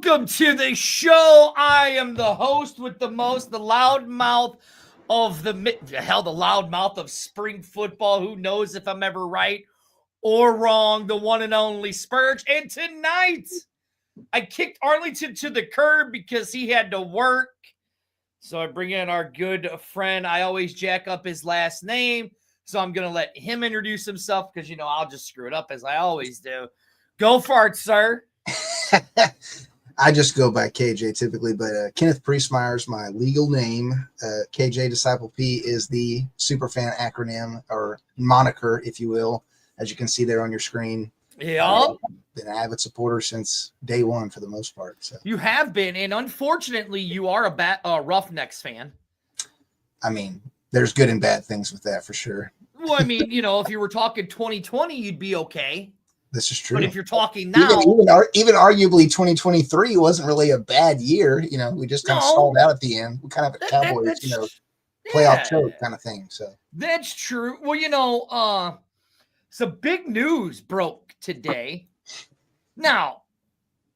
Welcome to the show. I am the host with the most, the loud mouth of the loud mouth of spring football. Who knows if I'm ever right or wrong? The one and only Spurge. And tonight, I kicked Arlington to the curb because he had to work. So I bring in our good friend. I always jack up his last name. So I'm going to let him introduce himself because, I'll just screw it up as I always do. Go for it, sir. I just go by KJ typically, but Kenneth Priestmeyer is my legal name. KJ Disciple P is the superfan acronym or moniker, if you will, as you can see there on your screen. Yeah. Been an avid supporter since day one for the most part. So. You have been, and unfortunately, you are a Roughnecks fan. I mean, there's good and bad things with that for sure. Well, I mean, if you were talking 2020, you'd be okay. This is true. But if you're talking now, even arguably 2023 wasn't really a bad year. We just kind of stalled out at the end. We kind of have a Cowboys, playoff choke kind of thing. So that's true. Well, some big news broke today. Now,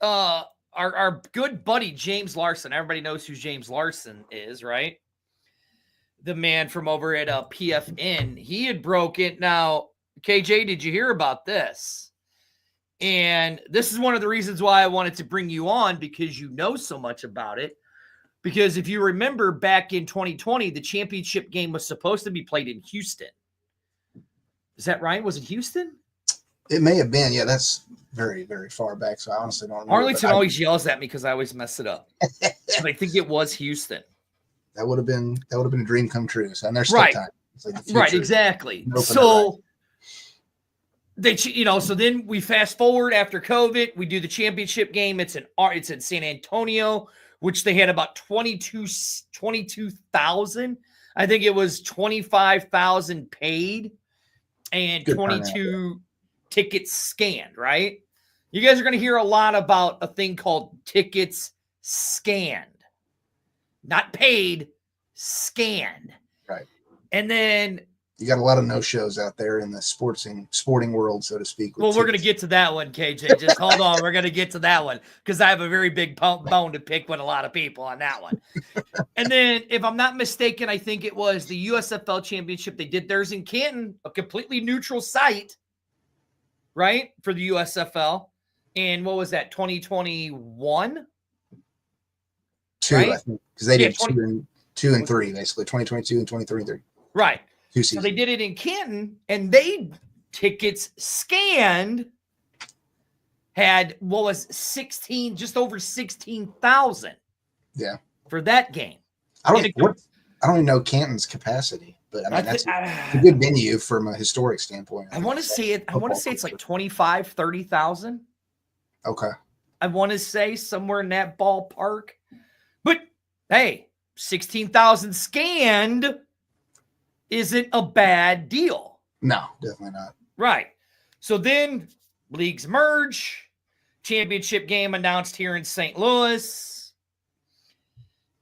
our good buddy James Larson. Everybody knows who James Larson is, right? The man from over at PFN. He had broken. Now, KJ, did you hear about this? And this is one of the reasons why I wanted to bring you on, because you know so much about it. Because if you remember back in 2020, the championship game was supposed to be played in Houston. Is that right? Was it Houston? It may have been. Yeah, that's very, very far back. So I honestly don't remember. Arlington always yells at me because I always mess it up. But I think it was Houston. That would have been a dream come true. So, and there's still time. It's like the future. Right, exactly. So so then we fast forward after COVID, we do the championship game. It's in San Antonio, which they had about 22,000. I think it was 25,000 paid and 22 tickets scanned, right? You guys are going to hear a lot about a thing called tickets scanned. Not paid, scanned. Right. And then you got a lot of no-shows out there in the sporting world, so to speak. Well, we're going to get to that one, KJ. Just hold on. We're going to get to that one because I have a very big bone to pick with a lot of people on that one. And then, if I'm not mistaken, I think it was the USFL Championship. They did theirs in Canton, a completely neutral site, right, for the USFL. And what was that, 2021? Two, right? I think, because they did 2 and 3, basically, 2022 and 2023. Right. So they did it in Canton, and tickets scanned had just over 16,000. Yeah. For that game. I don't even know Canton's capacity, but I mean that's a good venue from a historic standpoint. I want to say it's like 25,000, 30,000. Okay. I want to say somewhere in that ballpark. But hey, 16,000 scanned isn't a bad deal. No, definitely not. Right. So then leagues merge. Championship game announced here in St. Louis.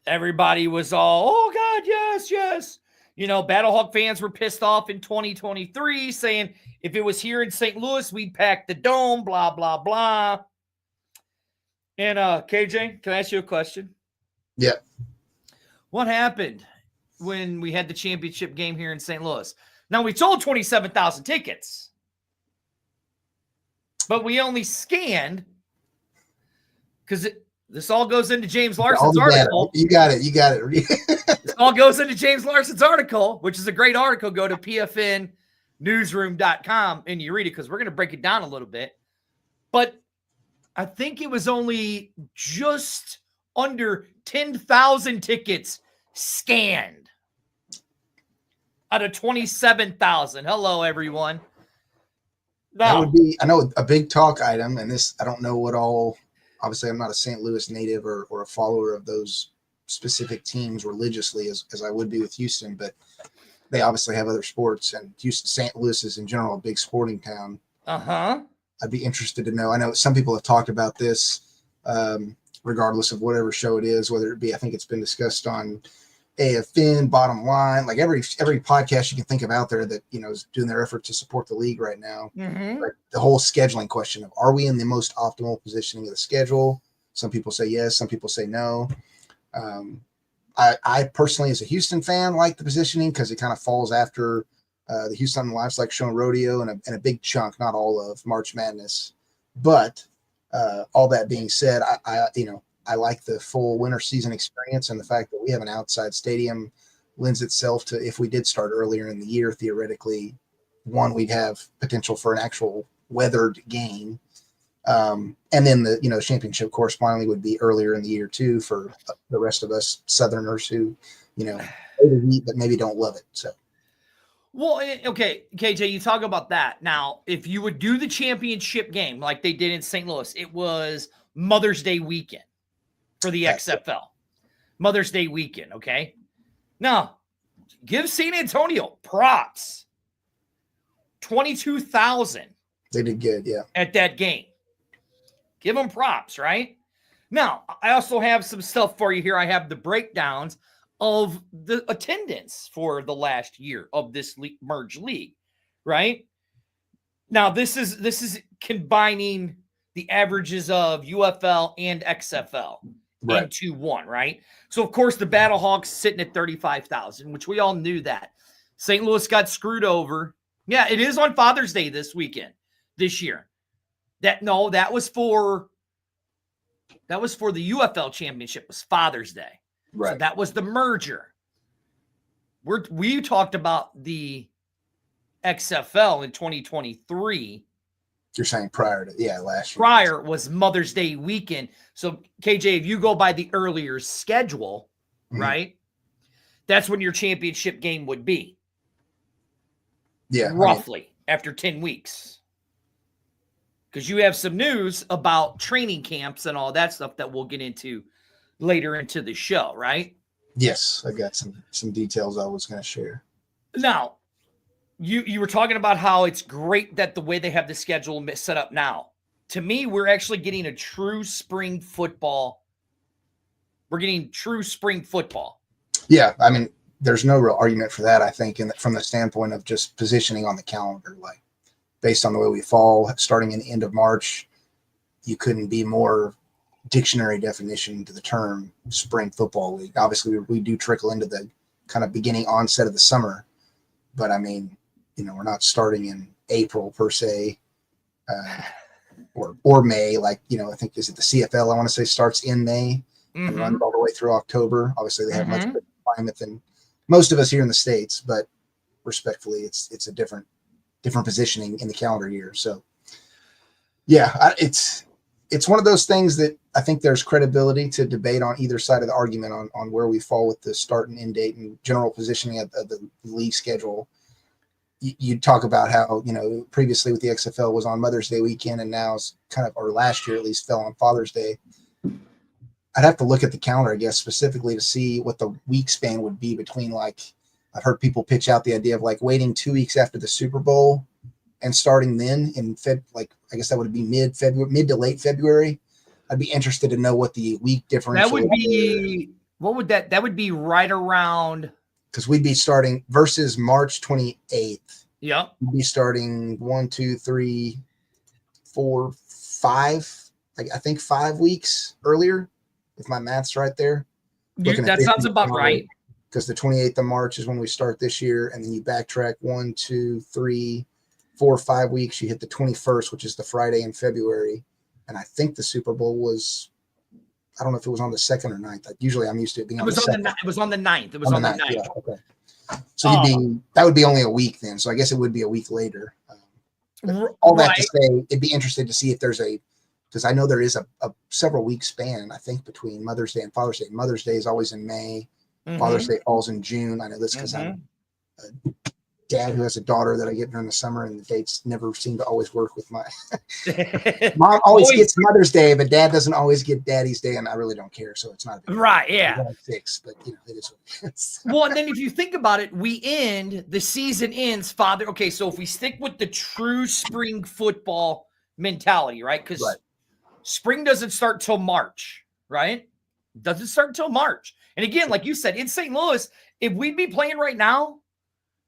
Everybody was all, oh, God, yes, yes. Battlehawk fans were pissed off in 2023 saying if it was here in St. Louis, we'd pack the dome, blah, blah, blah. And KJ, can I ask you a question? Yeah. What happened when we had the championship game here in St. Louis? Now, we sold 27,000 tickets, but we only scanned because this all goes into James Larson's article. You got it. This all goes into James Larson's article, which is a great article. Go to pfnnewsroom.com and you read it because we're going to break it down a little bit. But I think it was only just under 10,000 tickets scanned out of 27,000. Hello, everyone. That would be, I know, a big talk item, and this, I don't know what all, obviously I'm not a St. Louis native or a follower of those specific teams religiously as I would be with Houston, but they obviously have other sports, and Houston, St. Louis is in general a big sporting town. Uh-huh. I'd be interested to know. I know some people have talked about this, regardless of whatever show it is, whether it be, I think it's been discussed on AFN, Bottom Line, like every podcast you can think of out there that, is doing their effort to support the league right now. Mm-hmm. But the whole scheduling question of, are we in the most optimal positioning of the schedule? Some people say yes, some people say no. I personally, as a Houston fan, like the positioning because it kind of falls after the Houston Livestock Show and Rodeo and a big chunk, not all of March Madness. But all that being said, I like the full winter season experience, and the fact that we have an outside stadium lends itself to, if we did start earlier in the year, theoretically, one, we'd have potential for an actual weathered game. And then the championship correspondingly would be earlier in the year too for the rest of us Southerners who but maybe don't love it. So, well, okay, KJ, you talk about that. Now, if you would do the championship game like they did in St. Louis, it was Mother's Day weekend for the XFL. Mother's Day weekend, okay? Now, give San Antonio props. 22,000. They did good, yeah. At that game. Give them props, right? Now, I also have some stuff for you here. I have the breakdowns of the attendance for the last year of this merged league, right? Now, this is combining the averages of UFL and XFL into one, right? So, of course, the Battlehawks sitting at 35,000, which we all knew that. St. Louis got screwed over. Yeah, it is on Father's Day this year. That was for the UFL Championship, was Father's Day. Right. So that was the merger. We talked about the XFL in 2023. You're saying prior to last year. Prior was Mother's Day weekend. So KJ, if you go by the earlier schedule, right? That's when your championship game would be. Yeah. Roughly after 10 weeks. Because you have some news about training camps and all that stuff that we'll get into later into the show, right? Yes, I got some details I was going to share. Now, you were talking about how it's great that the way they have the schedule set up now. To me, we're actually getting a true spring football. We're getting true spring football. Yeah, I mean, there's no real argument for that, I think, from the standpoint of just positioning on the calendar. Like, based on the way we fall, starting in the end of March, you couldn't be more dictionary definition to the term spring football league. Obviously, we do trickle into the kind of beginning onset of the summer, but I mean, we're not starting in April per se, or May. Like, I think, is it the CFL? I want to say starts in May and runs all the way through October. Obviously, they have much better climate than most of us here in the States, but respectfully, it's a different positioning in the calendar year. So yeah, it's one of those things that I think there's credibility to debate on either side of the argument on where we fall with the start and end date and general positioning of the league schedule. You talk about how, previously with the XFL was on Mother's Day weekend, and now it's or last year at least, fell on Father's Day. I'd have to look at the calendar, I guess, specifically to see what the week span would be between, like, I've heard people pitch out the idea of like waiting 2 weeks after the Super Bowl and starting then in I guess that would be mid to late February. I'd be interested to know what the week differential. That would be, what would that would be right around, because we'd be starting versus March 28th. Yeah. We'd be starting 1, 2, 3, 4, 5. I think 5 weeks earlier, if my math's right there. That sounds about right. Because the 28th of March is when we start this year, and then you backtrack 1, 2, 3, 4, 5 weeks. You hit the 21st, which is the Friday in February, and I think the Super Bowl was, I don't know if it was on the 2nd or 9th. Like, usually I'm used to it being on the 2nd. It was on the 9th. It was on the 9th. Yeah, okay. So that would be only a week then. So I guess it would be a week later. All that to say, it'd be interesting to see if there's because I know there is a several week span, I think, between Mother's Day and Father's Day. Mother's Day is always in May. Father's Day falls in June. I know this because I'm a dad who has a daughter that I get during the summer, and the dates never seem to always work with my mom. Always gets Mother's Day, but dad doesn't always get Daddy's Day, and I really don't care. So it's not a big right. Yeah, fix, but it is what it is. Well, and then if you think about it, the season ends. Okay, so if we stick with the true spring football mentality, right? Because spring doesn't start till March, right? Doesn't start until March. And again, like you said, in St. Louis, if we'd be playing right now,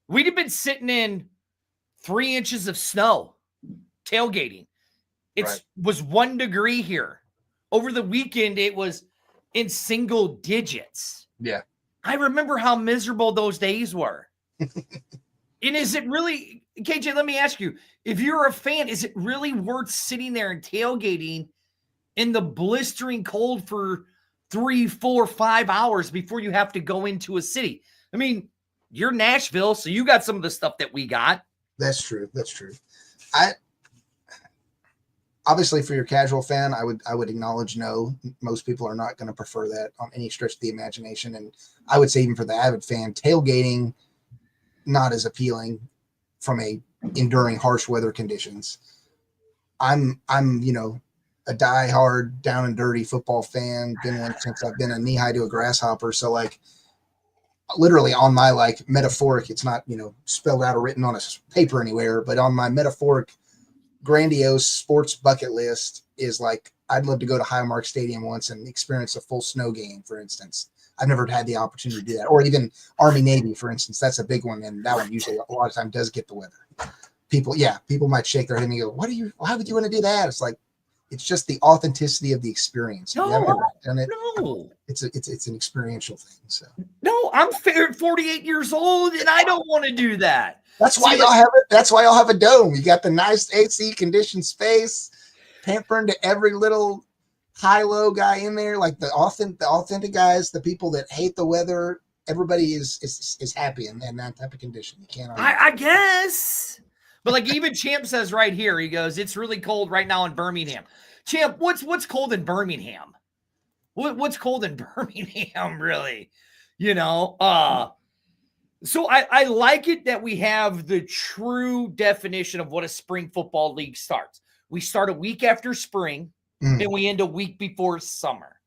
we'd have been sitting in 3 inches of snow, tailgating. It was 1 degree here Over the weekend, it was in single digits. Yeah. I remember how miserable those days were. And is it really, KJ, let me ask you, if you're a fan, is it really worth sitting there and tailgating in the blistering cold for 3, 4, 5 hours before you have to go into a city? I mean, you're Nashville, so you got some of the stuff that we got. That's true. That's true. Obviously, for your casual fan, I would acknowledge no. Most people are not going to prefer that on any stretch of the imagination. And I would say even for the avid fan, tailgating, not as appealing from a enduring harsh weather conditions. I'm a diehard down and dirty football fan. Been one since I've been a knee high to a grasshopper. So like literally on my like metaphoric, it's not, spelled out or written on a paper anywhere, but on my metaphoric grandiose sports bucket list is like, I'd love to go to Highmark Stadium once and experience a full snow game, for instance. I've never had the opportunity to do that. Or even Army Navy, for instance. That's a big one. And that one usually a lot of time does get the weather. People might shake their head and go, why would you want to do that? It's like, it's just the authenticity of the experience. No, done it. No. It's an experiential thing. So no, I'm 48 years old and I don't want to do that. That's why y'all have it. That's why y'all have a dome. You got the nice AC conditioned space, pampering to every little high-low guy in there, like the authentic guys, the people that hate the weather. Everybody is happy in that type of condition. You can't. I guess, but like even Champ says right here, he goes, "It's really cold right now in Birmingham." Champ, what's cold in Birmingham? What's cold in Birmingham, really? So I like it that we have the true definition of what a spring football league starts. We start a week after spring and we end a week before summer.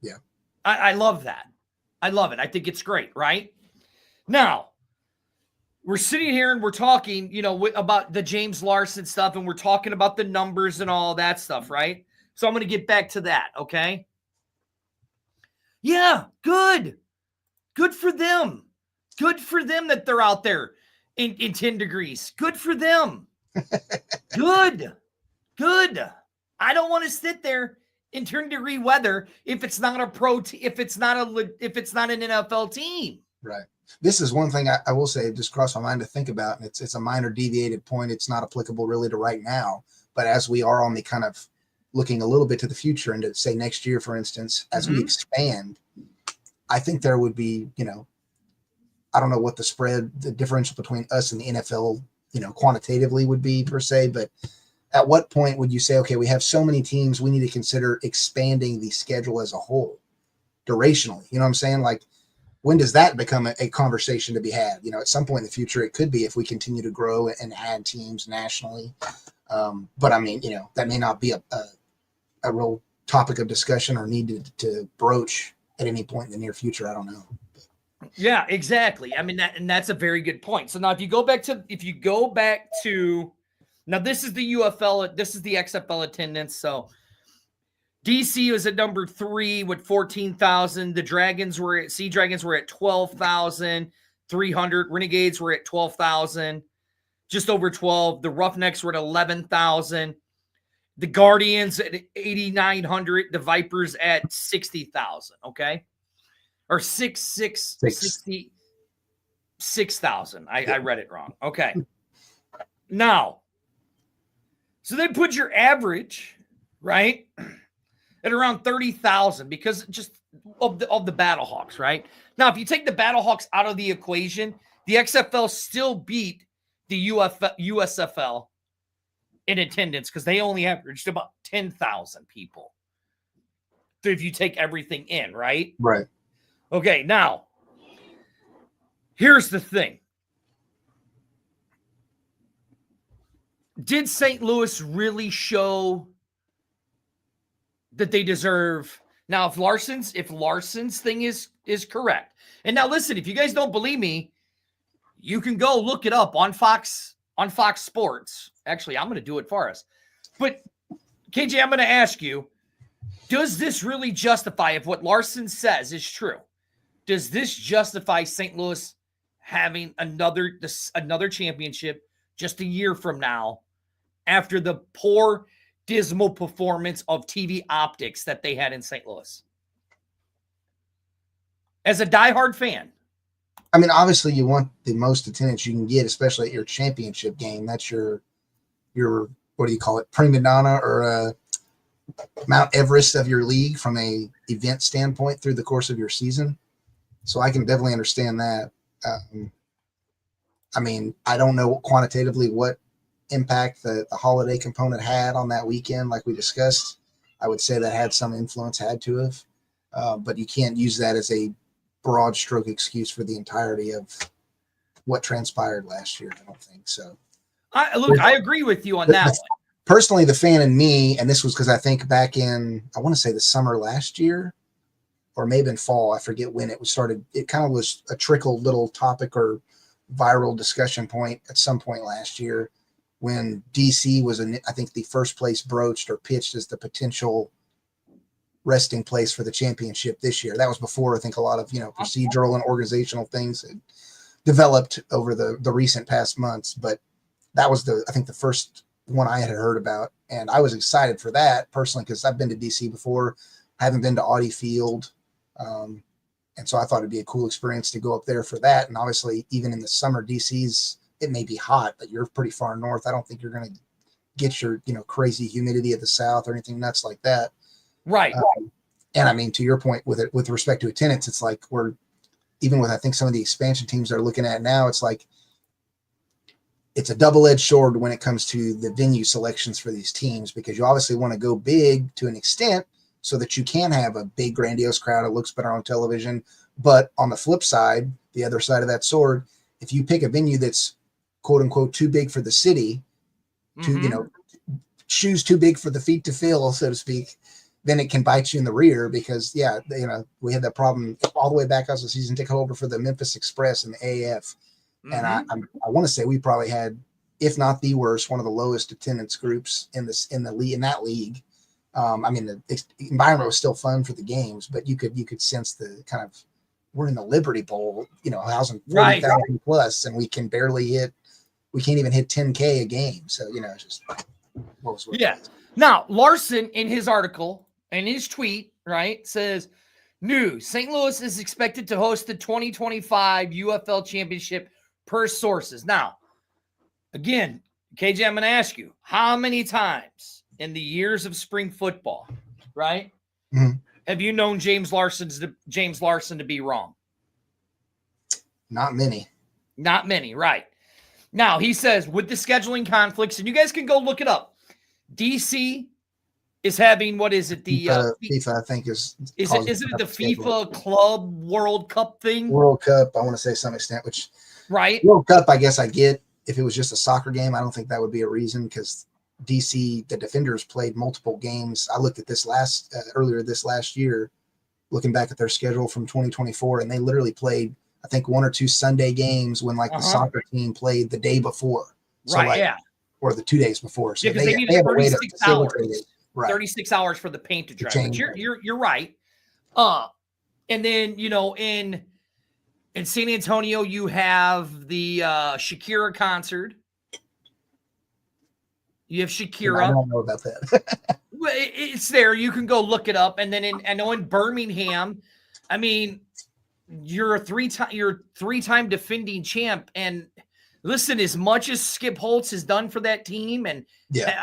Yeah. I love that. I love it. I think it's great, right? Now, we're sitting here and we're talking, about the James Larson stuff, and we're talking about the numbers and all that stuff, right? So I'm going to get back to that, okay? Yeah, good. Good for them. Good for them that they're out there in 10 degrees. Good for them. Good. I don't want to sit there in 10-degree weather if it's not an NFL team. Right. This is one thing I will say, just crossed my mind to think about, and it's a minor deviated point. It's not applicable really to right now, but as we are on the kind of looking a little bit to the future and to say next year, for instance, as we expand, I think there would be, I don't know what the differential between us and the NFL, quantitatively would be per se, but at what point would you say, okay, we have so many teams, we need to consider expanding the schedule as a whole durationally? You know what I'm saying? Like, when does that become a conversation to be had? At some point in the future, it could be if we continue to grow and add teams nationally. But I mean, that may not be a real topic of discussion or need to broach at any point in the near future. I don't know. Yeah, exactly. I mean, that's a very good point. So now if you go back to now this is the UFL, this is the XFL attendance. So DC was at number 3 with 14,000. The Sea Dragons were at 12,300. Renegades were at 12,000, just over 12. The Roughnecks were at 11,000. The Guardians at 8,900. The Vipers at 60,000. Okay. Or 6,000. I read it wrong. Okay. Now, so they put your average, right, at around 30,000 because just of the Battlehawks, right? Now, if you take the Battlehawks out of the equation, the XFL still beat the USFL in attendance because they only averaged about 10,000 people. So if you take everything in, right? Right. Okay, now, here's the thing. Did St. Louis really show that they deserve? Now, if Larson's thing is correct. And now listen, if you guys don't believe me, you can go look it up on Fox Sports. Actually, I'm going to do it for us. But KJ, I'm going to ask you, does this really justify, if what Larson says is true, does this justify St. Louis having another championship just a year from now after the poor dismal performance of TV optics that they had in St. Louis? As a diehard fan. I mean, obviously you want the most attendance you can get, especially at your championship game. That's your what do you call it, prima donna or Mount Everest of your league from a event standpoint through the course of your season. So I can definitely understand that. I mean, I don't know quantitatively what impact the holiday component had on that weekend, like we discussed. I would say that had some influence, had to have, but you can't use that as a broad stroke excuse for the entirety of what transpired last year. I don't think so. I agree with you on that one. Personally, the fan in me, and this was because I think back in, I want to say the summer last year, or maybe in fall, I forget when it was started. It kind of was a trickle little topic or viral discussion point at some point last year when DC was, I think, the first place broached or pitched as the potential resting place for the championship this year. That was before I think a lot of, procedural and organizational things had developed over the recent past months. But that was I think the first one I had heard about. And I was excited for that personally, because I've been to DC before. I haven't been to Audi Field. And so I thought it'd be a cool experience to go up there for that. And obviously, even in the summer, DC's, it may be hot, but you're pretty far north. I don't think you're going to get your, crazy humidity of the South or anything nuts like that. Right. And I mean, to your point with respect to attendance, it's like even with, I think, some of the expansion teams they're looking at now, it's like, it's a double-edged sword when it comes to the venue selections for these teams, because you obviously want to go big to an extent so that you can have a big, grandiose crowd. It looks better on television. But on the flip side, the other side of that sword, if you pick a venue that's quote unquote too big for the city, shoes too big for the feet to fill, so to speak, then it can bite you in the rear because, we had that problem all the way back as the season ticket holder for the Memphis Express and the AAF. And I want to say we probably had, if not the worst, one of the lowest attendance groups in that league. I mean, the environment was still fun for the games, but you could sense the kind of, we're in the Liberty Bowl, housing 40,000 plus, and we can't even hit 10K a game. So, it's just, yeah. Now, Larson in his article and his tweet, right, says, news, St. Louis is expected to host the 2025 UFL Championship per sources. Now, again, KJ, I'm going to ask you, how many times in the years of spring football, right, have you known James Larson to be wrong? Not many. Not many, right. Now, he says, with the scheduling conflicts, and you guys can go look it up, DC is having, what is it? The FIFA, I think, is it the FIFA Club World Cup thing? World Cup, I want to say to some extent, which right. World Cup, I guess I get. If it was just a soccer game, I don't think that would be a reason, because DC, the Defenders, played multiple games. I looked at this earlier this last year, looking back at their schedule from 2024, and they literally played, I think, one or two Sunday games when the soccer team played the day before. So or the 2 days before. So because they needed 36 hours. Right. 36 hours for the paint to dry. But you're right. And then, in San Antonio, you have the Shakira concert. You have Shakira. I don't know about that. It's there. You can go look it up. And then in Birmingham, I mean, you're a three-time defending champ. And listen, as much as Skip Holtz has done for that team and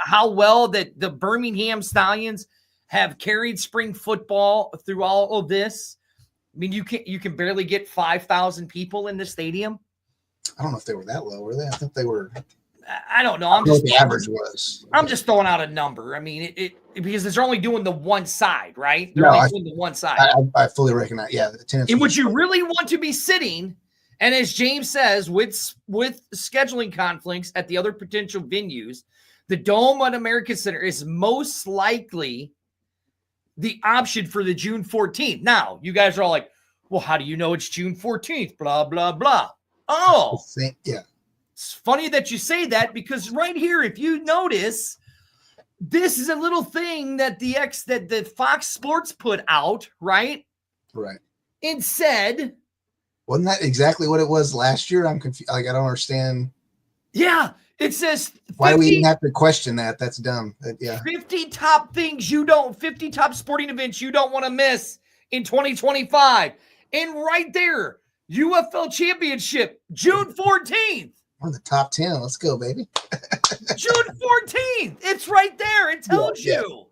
how well that the Birmingham Stallions have carried spring football through all of this, I mean, you can barely get 5,000 people in the stadium. I don't know if they were that low, were they? I think they were. I don't know. The average was. I'm just throwing out a number. I mean, it because they're only doing the one side, right? They're only doing the one side. I fully recognize. Yeah, the attendance. And would you really want to be sitting? And as James says, with scheduling conflicts at the other potential venues, the Dome at American Center is most likely the option for the June 14th. Now, you guys are all like, well, how do you know it's June 14th? Blah, blah, blah. Oh, yeah. It's funny that you say that, because right here, if you notice, this is a little thing that the Fox Sports put out, right? Right. It said, wasn't that exactly what it was last year? I'm confused. Like, I don't understand. Yeah, it says 50, why do we even have to question that? That's dumb. Yeah. 50 top things 50 top sporting events you don't want to miss in 2025. And right there, UFL Championship, June 14th. One of the top 10. Let's go, baby. June 14th. It's right there. It tells you.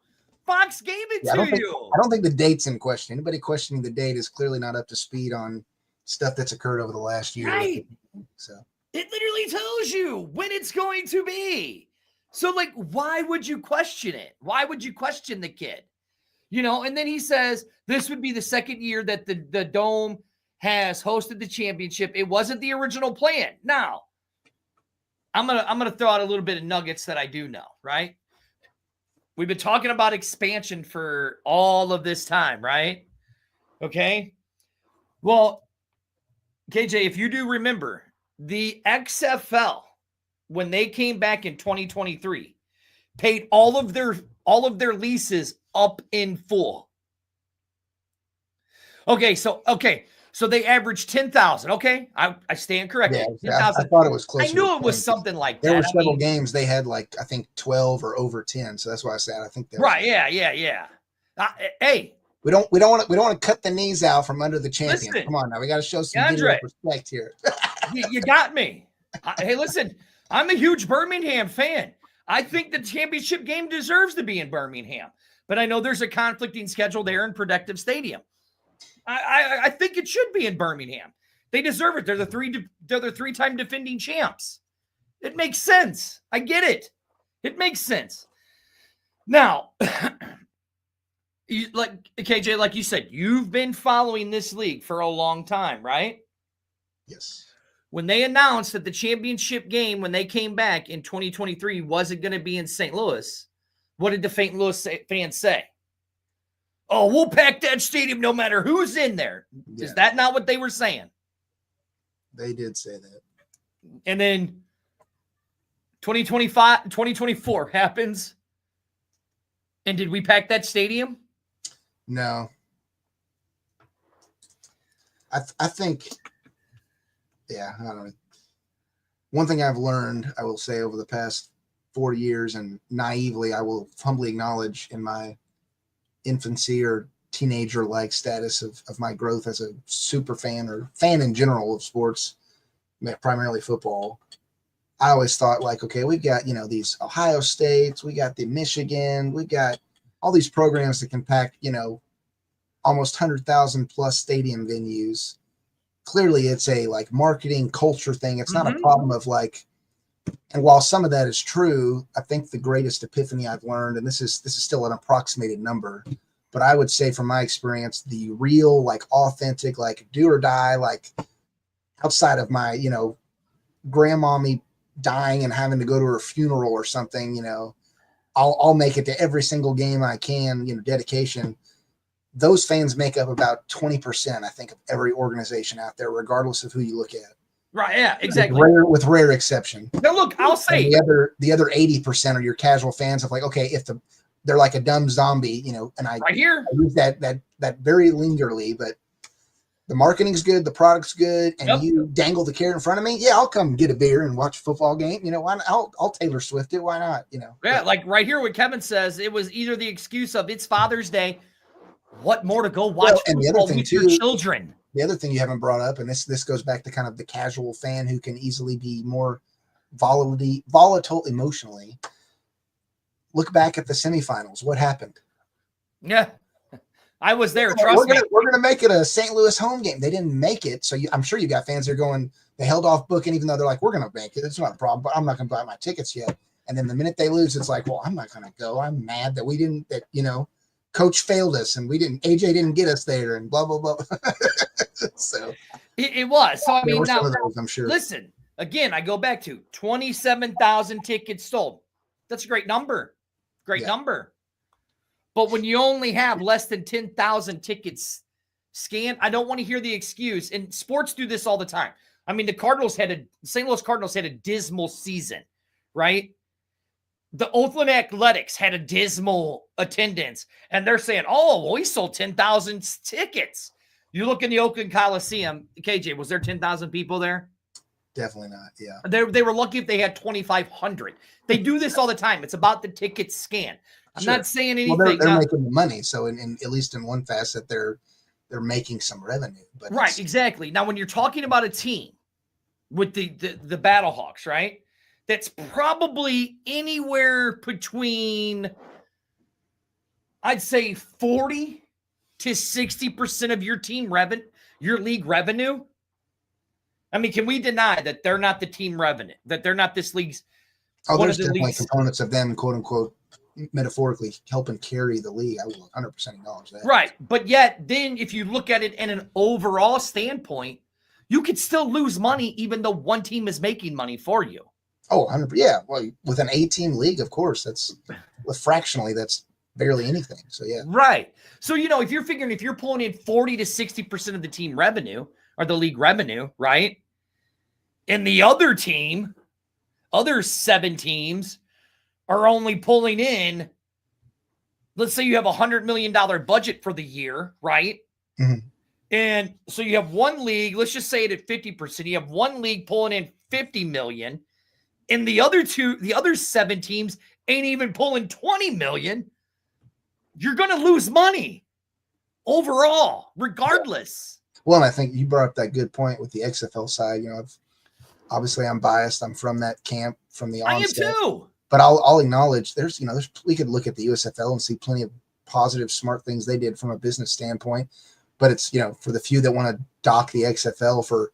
Fox gave it to you. I don't think the date's in question. Anybody questioning the date is clearly not up to speed on stuff that's occurred over the last year. Right. So it literally tells you when it's going to be. So, like, why would you question it? Why would you question the kid? You know, and then he says this would be the second year that the Dome has hosted the championship. It wasn't the original plan. Now, I'm gonna throw out a little bit of nuggets that I do know, right? We've been talking about expansion for all of this time, right? Okay. Well, KJ, if you do remember, the XFL, when they came back in 2023, paid all of their leases up in full. So they averaged 10,000. Okay, I stand corrected. Yeah, I thought it was close. I knew it was something like that. There were several games they had like I think 12 or over 10. So that's why I said I think that. Right? Yeah. Hey, we don't want to cut the knees out from under the champion. Listen, come on now, we got to show some respect here. you got me. Hey, listen, I'm a huge Birmingham fan. I think the championship game deserves to be in Birmingham, but I know there's a conflicting schedule there in Protective Stadium. I think it should be in Birmingham. They deserve it. They're the three-time defending champs. It makes sense. I get it. It makes sense. Now, like KJ, like you said, you've been following this league for a long time, right? Yes. When they announced that the championship game, when they came back in 2023, wasn't going to be in St. Louis, what did the St. Louis fans say? Oh, we'll pack that stadium no matter who's in there. Yeah. Is that not what they were saying? They did say that. And then 2024 happens. And did we pack that stadium? No. I think, yeah, I don't know. One thing I've learned, I will say, over the past 4 years, and naively, I will humbly acknowledge in my infancy or teenager-like status of my growth as a super fan or fan in general of sports, primarily football, I always thought like, okay, we've got, these Ohio States, we got the Michigan, we got all these programs that can pack, almost 100,000 plus stadium venues. Clearly it's a like marketing culture thing. It's not a problem of like, and while some of that is true, I think the greatest epiphany I've learned, and this is still an approximated number, but I would say from my experience, the real, like authentic, like do or die, like outside of my, grandmommy dying and having to go to her funeral or something, I'll make it to every single game I can, dedication. Those fans make up about 20%, I think, of every organization out there, regardless of who you look at. Right. Yeah, exactly. With rare exception. Now, look, I'll say the other 80% are your casual fans of like, okay, if they're like a dumb zombie, and I use that very lingerly, but the marketing's good, the product's good, and you dangle the carrot in front of me. Yeah, I'll come get a beer and watch a football game. Why not? I'll Taylor Swift it. Why not? Yeah, like right here, what Kevin says, it was either the excuse of it's Father's Day. What more to go watch football with your children? The other thing you haven't brought up, and this goes back to kind of the casual fan who can easily be more volatile emotionally. Look back at the semifinals. What happened? Yeah, I was there. We're gonna make it a St. Louis home game. They didn't make it, so I'm sure you got fans that are going. They held off booking, even though they're like, we're gonna make it. It's not a problem, but I'm not gonna buy my tickets yet. And then the minute they lose, it's like, well, I'm not gonna go. I'm mad that we didn't. That Coach failed us, and AJ didn't get us there, and blah blah blah. So it was. So I mean, now those, I'm sure. Listen, again, I go back to 27,000 tickets sold. That's a great number. Great number. But when you only have less than 10,000 tickets scanned, I don't want to hear the excuse. And sports do this all the time. I mean, the St. Louis Cardinals had a dismal season, right? The Oakland Athletics had a dismal attendance, and they're saying, oh, well, we sold 10,000 tickets. You look in the Oakland Coliseum, KJ, was there 10,000 people there? Definitely not. Yeah. They were lucky if they had 2,500. They do this all the time. It's about the ticket scan. I'm not saying anything. Well, they're making the money. So in at least in one facet, they're making some revenue. But right, exactly. Now, when you're talking about a team with the Battlehawks, right? That's probably anywhere between, I'd say, 40 to 60% of your team revenue, your league revenue. I mean, can we deny that they're not the team revenue, that they're not this league's? Oh, there's definitely components of them, quote unquote, metaphorically helping carry the league. I will 100% acknowledge that. Right. But yet, then if you look at it in an overall standpoint, you could still lose money even though one team is making money for you. Oh, 100%. Yeah. Well, with an 8-team league, of course, fractionally, that's barely anything. So, yeah. Right. So, if you're figuring, if you're pulling in 40 to 60% of the team revenue or the league revenue, right? And the other 7 teams are only pulling in, let's say you have $100 million budget for the year, right? Mm-hmm. And so you have one league, let's just say it at 50%. You have one league pulling in 50 million, and the other 7 teams ain't even pulling 20 million. You're going to lose money overall, regardless. Well, and I think you brought up that good point with the XFL side. Obviously I'm biased. I'm from that camp from the onset. I am too. But I'll acknowledge we could look at the USFL and see plenty of positive, smart things they did from a business standpoint. But it's, for the few that want to dock the XFL for,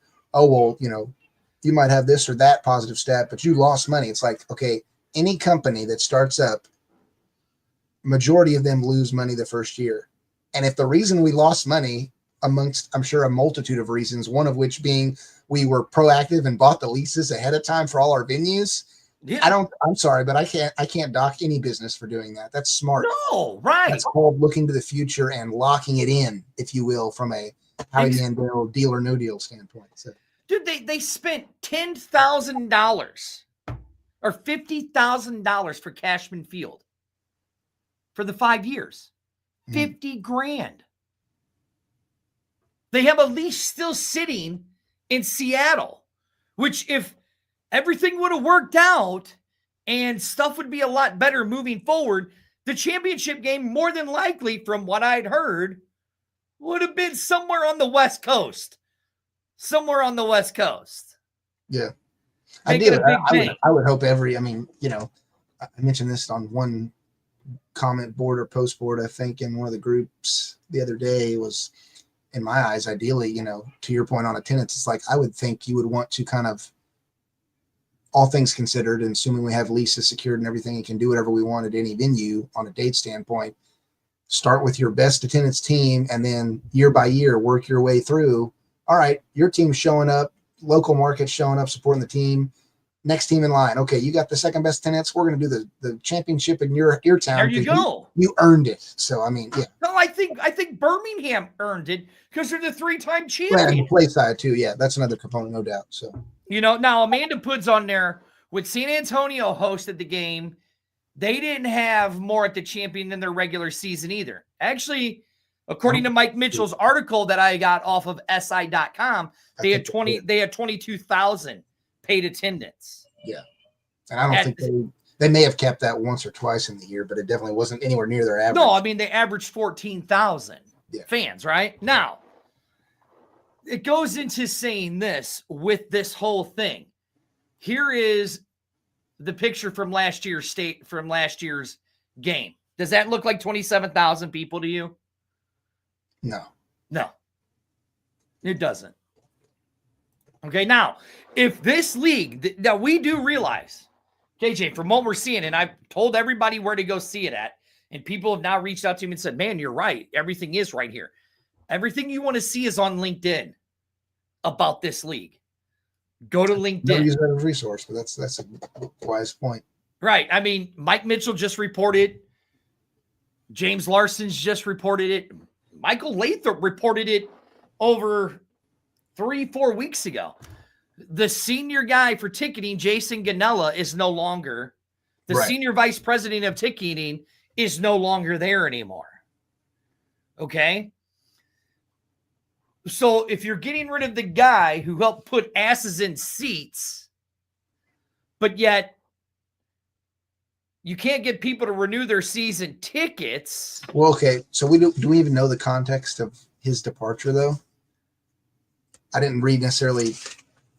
you might have this or that positive stat, but you lost money. It's like, okay, any company that starts up, majority of them lose money the first year. And if the reason we lost money amongst, I'm sure, a multitude of reasons, one of which being we were proactive and bought the leases ahead of time for all our venues. Yeah. I'm sorry, but I can't dock any business for doing that. That's smart. No, right. That's called looking to the future and locking it in, if you will, from a Howie Mandel deal or no deal standpoint. So, dude, they spent $10,000 or $50,000 for Cashman Field for the 5 years. 50 grand. They have a lease still sitting in Seattle, which if everything would have worked out and stuff would be a lot better moving forward, the championship game, more than likely, from what I'd heard, would have been somewhere on the West Coast. Yeah. I would hope I mentioned this on one comment board or post board, I think, in one of the groups the other day, was, in my eyes, ideally, to your point on attendance, it's like, I would think you would want to kind of, all things considered, and assuming we have leases secured and everything and can do whatever we want at any venue on a date standpoint, start with your best attendance team and then year by year work your way through. All right, your team's showing up, local markets showing up, supporting the team. Next team in line. Okay, you got the second best attendance. We're going to do the championship in your town. There you go. You earned it. So, I mean, yeah. No, I think Birmingham earned it because they're the 3-time champion. And the play side too. Yeah, that's another component, no doubt. So, now Amanda puts on there with San Antonio hosted the game. They didn't have more at the champion than their regular season either. Actually, according to Mike Mitchell's article that I got off of SI.com, they had 22,000 paid attendance. Yeah. And I don't think they may have kept that once or twice in the year, but it definitely wasn't anywhere near their average. No, I mean, they averaged 14,000 fans, right? Now, it goes into saying this with this whole thing. Here is the picture from last year's game. Does that look like 27,000 people to you? No. It doesn't. Okay, now, if this league, now we do realize, KJ, from what we're seeing, and I've told everybody where to go see it at, and people have now reached out to me and said, man, you're right. Everything is right here. Everything you want to see is on LinkedIn about this league. Go to LinkedIn. Don't use that as a resource, but that's a wise point. Right. I mean, Mike Mitchell just reported. James Larson's just reported it. Michael Lathrop reported it over 3-4 weeks ago. The senior guy for ticketing, Jason Ganella, is no longer. The senior vice president of ticketing is no longer there anymore. Okay? So if you're getting rid of the guy who helped put asses in seats, but yet you can't get people to renew their season tickets. Well, okay. So do we even know the context of his departure though? I didn't read necessarily.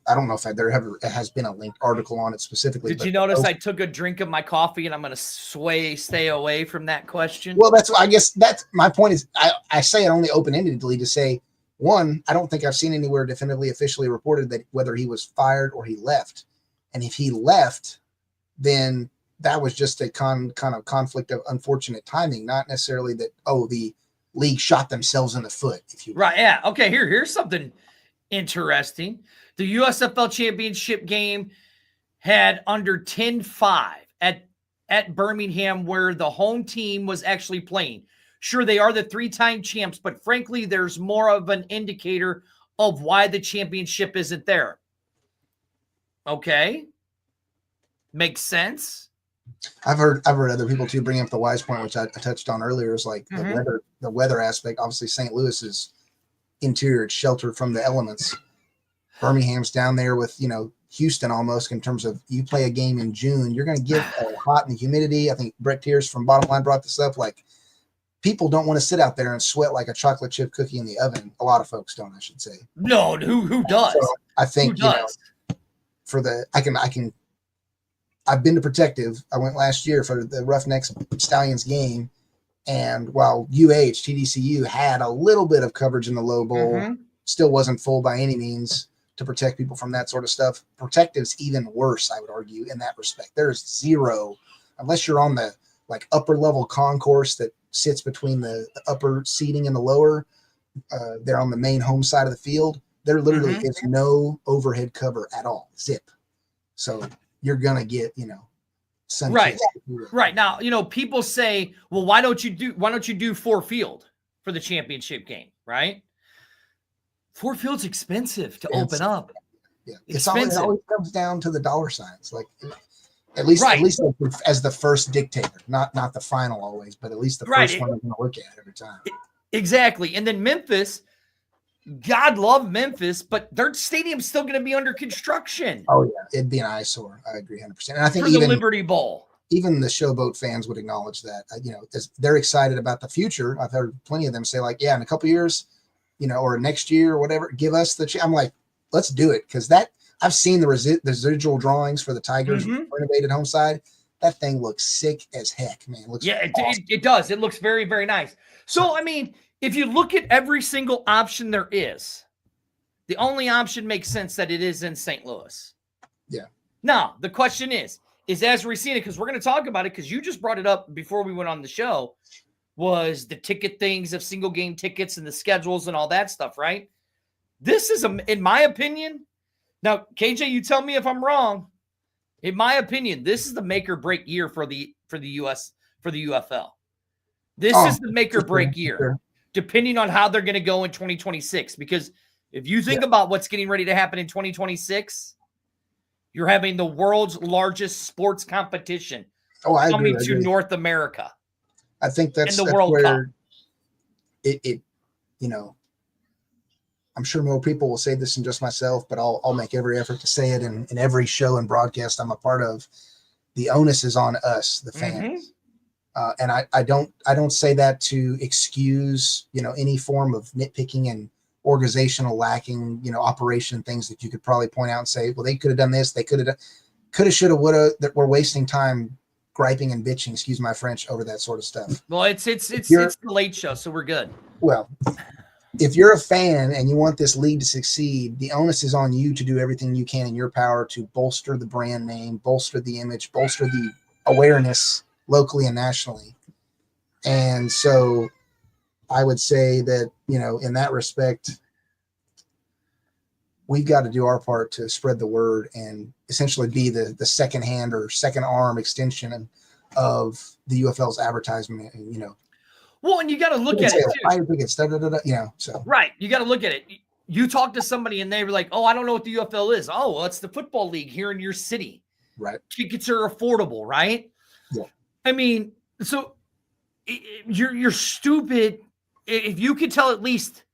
I don't know if there ever has been a linked article on it specifically. Did you notice I took a drink of my coffee and I'm going to stay away from that question? Well, I guess that's my point is I say it only open-endedly to say, one, I don't think I've seen anywhere definitively officially reported that whether he was fired or he left. And if he left, then that was just a kind of conflict of unfortunate timing, not necessarily that, the league shot themselves in the foot, if you will. Right, yeah. Okay, here's something interesting. The USFL Championship game had under 10-5 at Birmingham, where the home team was actually playing. Sure, they are the 3-time champs, but frankly, there's more of an indicator of why the championship isn't there. Okay? Makes sense? I've heard other people too bring up the wise point, which I touched on earlier, is like the weather aspect. Obviously, St. Louis is interior, it's sheltered from the elements. Birmingham's down there with, Houston almost in terms of you play a game in June, you're going to get hot and humidity. I think Brett Tears from Bottom Line brought this up. Like, people don't want to sit out there and sweat like a chocolate chip cookie in the oven. A lot of folks don't, I should say. No, who does? So I think, I've been to Protective. I went last year for the Roughnecks Stallions game. And while TDCU had a little bit of coverage in the low bowl, still wasn't full by any means to protect people from that sort of stuff. Protective's even worse, I would argue, in that respect. There's zero, unless you're on the upper level concourse that sits between the upper seating and the lower. They're on the main home side of the field. There literally is no overhead cover at all. Zip. So you're gonna get, sun. Right. Now, people say, well, why don't you do Ford Field for the championship game, right? Ford Field's expensive to open up. Yeah. It always comes down to the dollar signs. Like at least as the first dictator, not the final always, but at least the first one I'm gonna look at every time. Exactly. And then Memphis, God love Memphis, but their stadium's still going to be under construction. Oh yeah, it'd be an eyesore. I agree 100%. And I think even the Liberty Bowl, even the Showboat fans would acknowledge that. They're excited about the future. I've heard plenty of them say, like, yeah, in a couple of years, or next year or whatever, give us the. I'm like, let's do it, because I've seen the residual drawings for the Tigers renovated home side. That thing looks sick as heck, man. It looks awesome. It does. It looks very, very nice. So I mean, if you look at every single option there is, the only option makes sense that it is in St. Louis. Yeah. Now, the question is as Racina, because we're going to talk about it, because you just brought it up before we went on the show, was the ticket things of single game tickets and the schedules and all that stuff, right? This is, in my opinion, now, KJ, you tell me if I'm wrong. In my opinion, this is the make or break year for the UFL. This is the make or break year. Depending on how they're going to go in 2026. Because if you think about what's getting ready to happen in 2026, you're having the world's largest sports competition coming to North America. I think that's World where Cup. It I'm sure more people will say this than just myself, but I'll make every effort to say it in every show and broadcast I'm a part of. The onus is on us, the fans. And I don't say that to excuse, any form of nitpicking and organizational lacking, operation things that you could probably point out and say, well, they could have done this. They could have, should have, would have, that we're wasting time griping and bitching, excuse my French, over that sort of stuff. Well, it's the late show, so we're good. Well, if you're a fan and you want this league to succeed, the onus is on you to do everything you can in your power to bolster the brand name, bolster the image, bolster the awareness locally and nationally. And so I would say that, in that respect, we've got to do our part to spread the word and essentially be the second hand or second arm extension of the UFL's advertisement. And, well, and you got to look at it too. So right. You got to look at it. You talk to somebody and they were like, oh, I don't know what the UFL is. Oh, well, it's the football league here in your city. Right. Tickets are affordable, right? Yeah. I mean, so you're stupid if you could tell at least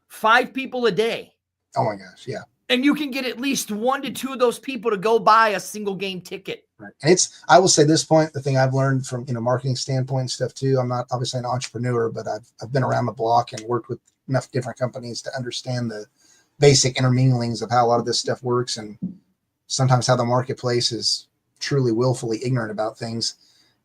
5 people a day. Oh my gosh, yeah. And you can get at least 1 to 2 of those people to go buy a single game ticket. Right. And I will say this point, the thing I've learned from, marketing standpoint and stuff too, I'm not obviously an entrepreneur, but I've been around the block and worked with enough different companies to understand the basic interminglings of how a lot of this stuff works, and sometimes how the marketplace is truly willfully ignorant about things.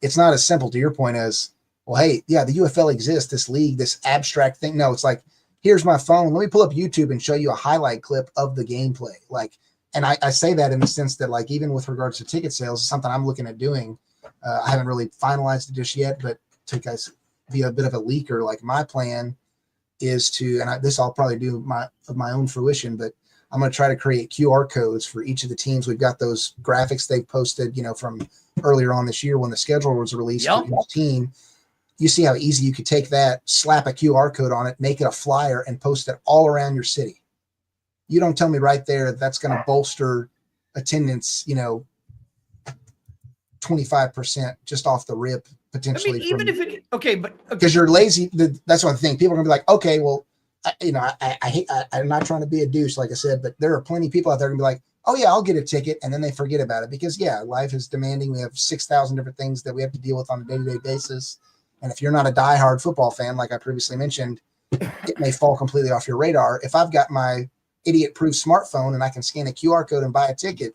It's not as simple, to your point, as, well, hey, yeah, the UFL exists, this league, this abstract thing. No, it's like, here's my phone. Let me pull up YouTube and show you a highlight clip of the gameplay. Like, and I say that in the sense that, like, even with regards to ticket sales, it's something I'm looking at doing. I haven't really finalized it just yet, but to guys be a bit of a leaker, like, my plan is to, and this I'll probably do of my own fruition, but I'm going to try to create QR codes for each of the teams. We've got those graphics they've posted, from earlier on this year when the schedule was released for each team. You see how easy you could take that, slap a QR code on it, make it a flyer, and post it all around your city. You don't tell me right there that's going to bolster attendance, 25% just off the rip, potentially. Even if it, okay, but because you're lazy, that's one thing. People are going to be like, okay, well, I'm not trying to be a douche, like I said, but there are plenty of people out there going to be like, oh yeah, I'll get a ticket, and then they forget about it because, yeah, life is demanding. We have 6,000 different things that we have to deal with on a day-to-day basis. And if you're not a diehard football fan, like I previously mentioned, it may fall completely off your radar. If I've got my idiot-proof smartphone and I can scan a QR code and buy a ticket,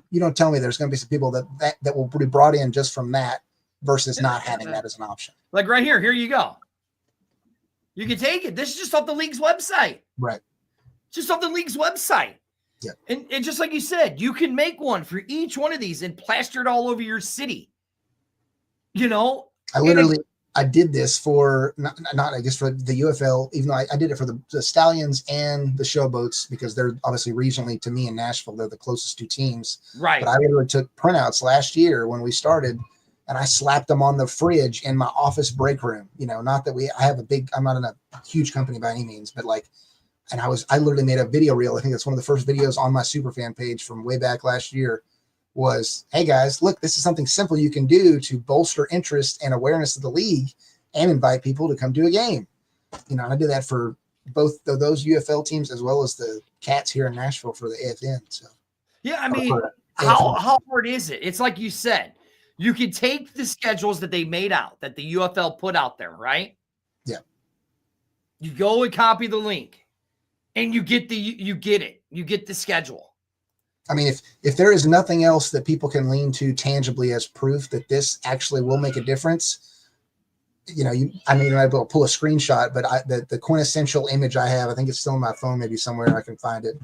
you don't tell me there's going to be some people that will be brought in just from that versus not having that as an option. Like right here you go. You can take it. This is just off the league's website. Right. Just off the league's website. Yeah. And just like you said, you can make one for each one of these and plaster it all over your city. I did this for not I guess for the UFL, even though I did it for the Stallions and the Showboats, because they're obviously regionally, to me, in Nashville, they're the closest 2 teams. Right. But I literally took printouts last year when we started, and I slapped them on the fridge in my office break room. Not that I'm not in a huge company by any means, but and I literally made a video reel. I think that's one of the first videos on my Superfan page from way back last year. Was, hey guys, look, this is something simple you can do to bolster interest and awareness of the league and invite people to come to a game. And I did that for both of those UFL teams as well as the Cats here in Nashville for the AFN. So yeah, I mean, how hard is it? It's like you said, you can take the schedules that they made out, that the UFL put out there, right? Yeah. You go and copy the link, and you get the schedule. I mean, if there is nothing else that people can lean to tangibly as proof that this actually will make a difference, I mean, I will pull a screenshot, but the quintessential image I have, I think it's still in my phone, maybe somewhere I can find it,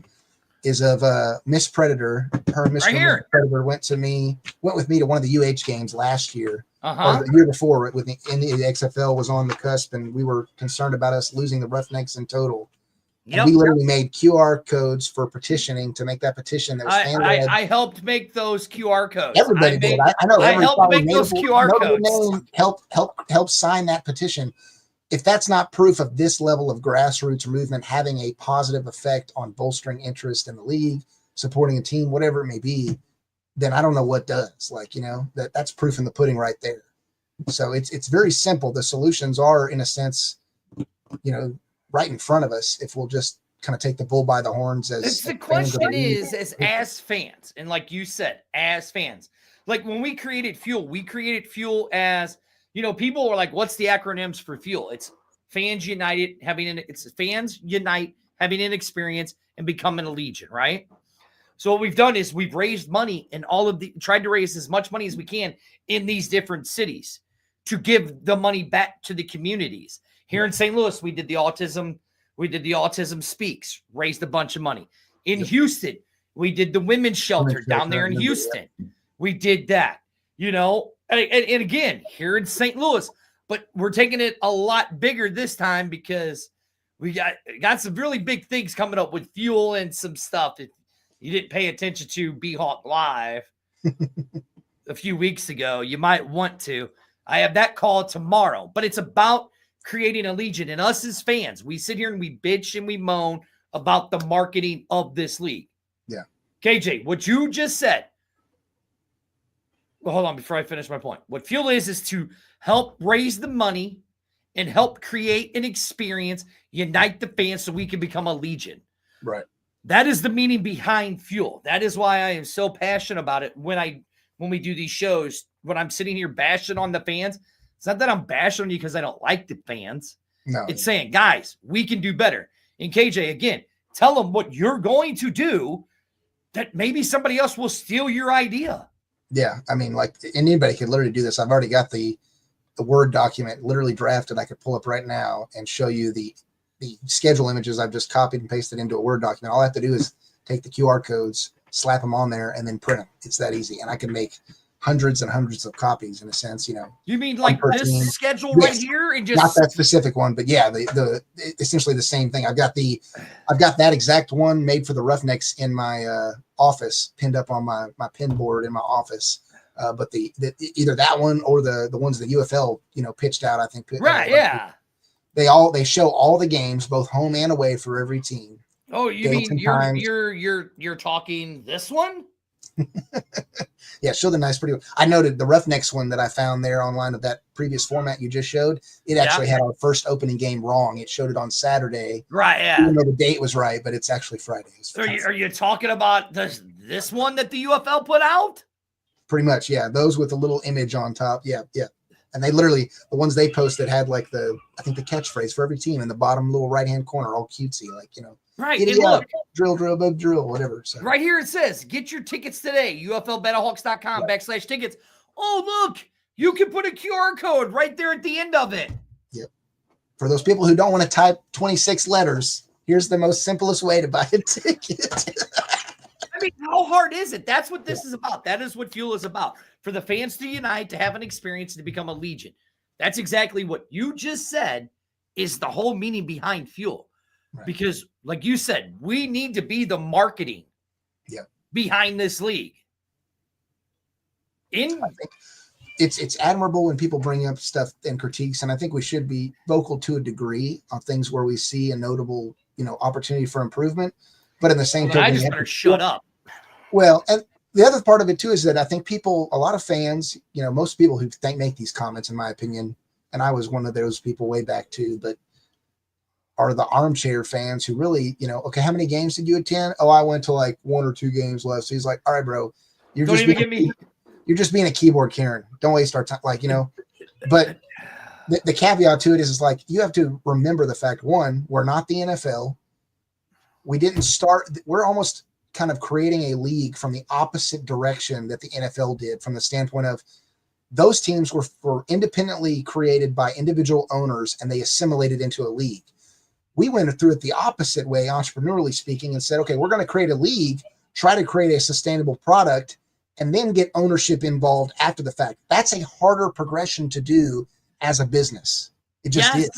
is of Miss Predator. Her Miss Predator went with me to one of the UH games last year, or the year before, in the XFL was on the cusp, and we were concerned about us losing the Roughnecks in total. Yep. And we literally made QR codes for petitioning to make that petition. That was I helped make those QR codes. Everybody did. I know. I helped make those QR codes. Help sign that petition. If that's not proof of this level of grassroots movement having a positive effect on bolstering interest in the league, supporting a team, whatever it may be, then I don't know what does. That's proof in the pudding right there. So it's very simple. The solutions are, in a sense, right in front of us, if we'll just kind of take the bull by the horns. The question is, as fans, and like you said, as fans, like when we created Fuel as, people were like, what's the acronyms for Fuel? It's Fans United, it's Fans Unite, having an experience, and becoming a legion, right? So what we've done is we've raised money and tried to raise as much money as we can in these different cities to give the money back to the communities. Here in St. Louis, we did the Autism Speaks, raised a bunch of money. In Houston, we did the women's shelter down there in Houston. We did that, and again, here in St. Louis, but we're taking it a lot bigger this time because we got some really big things coming up with Fuel and some stuff that you didn't pay attention to B-Hawk Live a few weeks ago. You might want to. I have that call tomorrow, but it's about creating a legion. And us as fans, we sit here and we bitch and we moan about the marketing of this league. Yeah. KJ, what you just said. Well, hold on before I finish my point. What Fuel is to help raise the money and help create an experience, unite the fans so we can become a legion. Right. That is the meaning behind Fuel. That is why I am so passionate about it when we do these shows, when I'm sitting here bashing on the fans. It's not that I'm bashing on you because I don't like the fans. No. It's saying, guys, we can do better. And KJ, again, tell them what you're going to do that maybe somebody else will steal your idea. Yeah. I mean, like anybody could literally do this. I've already got the Word document literally drafted. I could pull up right now and show you the schedule images I've just copied and pasted into a Word document. All I have to do is take the QR codes, slap them on there, and then print them. It's that easy. And I can make hundreds and hundreds of copies in a sense, You mean like this team. schedule right here? And just not that specific one, but yeah, the essentially the same thing. I've got that exact one made for the Roughnecks in my office, pinned up on my pin board in my office. But the either that one or the ones that UFL pitched out, I think. Right, yeah. They show all the games, both home and away, for every team. Oh, you mean you're talking this one? Yeah, show the nice, pretty. I noted the Roughnecks one that I found there online of that previous format you just showed. It actually had our first opening game wrong. It showed it on Saturday. Right, yeah. Even though the date was right, but it's actually Friday. Are you talking about this one that the UFL put out? Pretty much, yeah. Those with a little image on top. Yeah, yeah. And they literally, the ones they posted had like the catchphrase for every team in the bottom little right-hand corner, all cutesy, like, right. And look, drill, bug, drill, whatever. So. Right here it says, get your tickets today, UFLBetterHawks.com/tickets. Oh, look, you can put a QR code right there at the end of it. Yep. For those people who don't want to type 26 letters, here's the most simplest way to buy a ticket. I mean, how hard is it? That's what this is about. That is what Fuel is about. For the fans to unite, to have an experience, to become a legion. That's exactly what you just said is the whole meaning behind Fuel. Right. Because, like you said, we need to be the marketing behind this league. I think it's admirable when people bring up stuff and critiques, and I think we should be vocal to a degree on things where we see a notable, opportunity for improvement. But in the same token, I just better shut up. Well, and the other part of it too is that I think a lot of fans, most people who make these comments, in my opinion, and I was one of those people way back too, but are the armchair fans who really, okay, how many games did you attend? Oh, I went to like 1 or 2 games left. So he's like, all right, bro, you're just being a keyboard Karen. Don't waste our time. Like, but the caveat to it is like, you have to remember the fact, one, we're not the NFL. We're almost kind of creating a league from the opposite direction that the NFL did, from the standpoint of those teams were independently created by individual owners and they assimilated into a league. We went through it the opposite way, entrepreneurially speaking, and said, okay, we're going to create a league, try to create a sustainable product, and then get ownership involved after the fact. That's a harder progression to do as a business. It just is.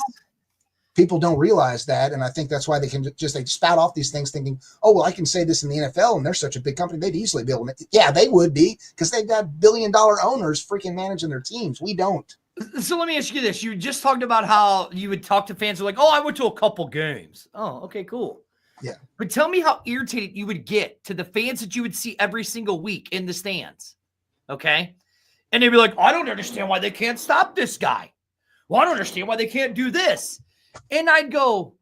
People don't realize that, and I think that's why they spout off these things thinking, oh, well, I can say this in the NFL, and they're such a big company, they'd easily be able to. Yeah, they would be, because they've got billion-dollar owners freaking managing their teams. We don't. So let me ask you this. You just talked about how you would talk to fans who are like, oh, I went to a couple games. Oh, okay, cool. Yeah. But tell me how irritated you would get to the fans that you would see every single week in the stands. Okay? And they'd be like, I don't understand why they can't stop this guy. Well, I don't understand why they can't do this. And I'd go,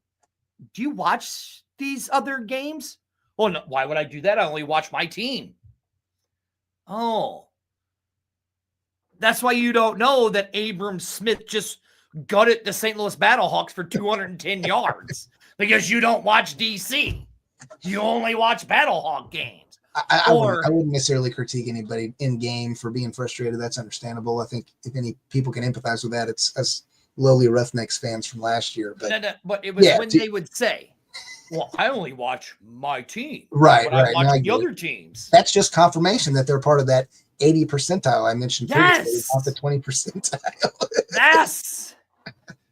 do you watch these other games? Well, no, why would I do that? I only watch my team. Oh. That's why you don't know that Abram Smith just gutted the St. Louis Battlehawks for 210 yards because you don't watch DC. You only watch Battlehawk games. I wouldn't necessarily critique anybody in game for being frustrated. That's understandable. I think if any people can empathize with that, it's us lowly Roughnecks fans from last year. But it was when they would say, well, I only watch my team. Right. I watch the other teams. That's just confirmation that they're part of that 80 percentile I mentioned previously, not the 20 percentile.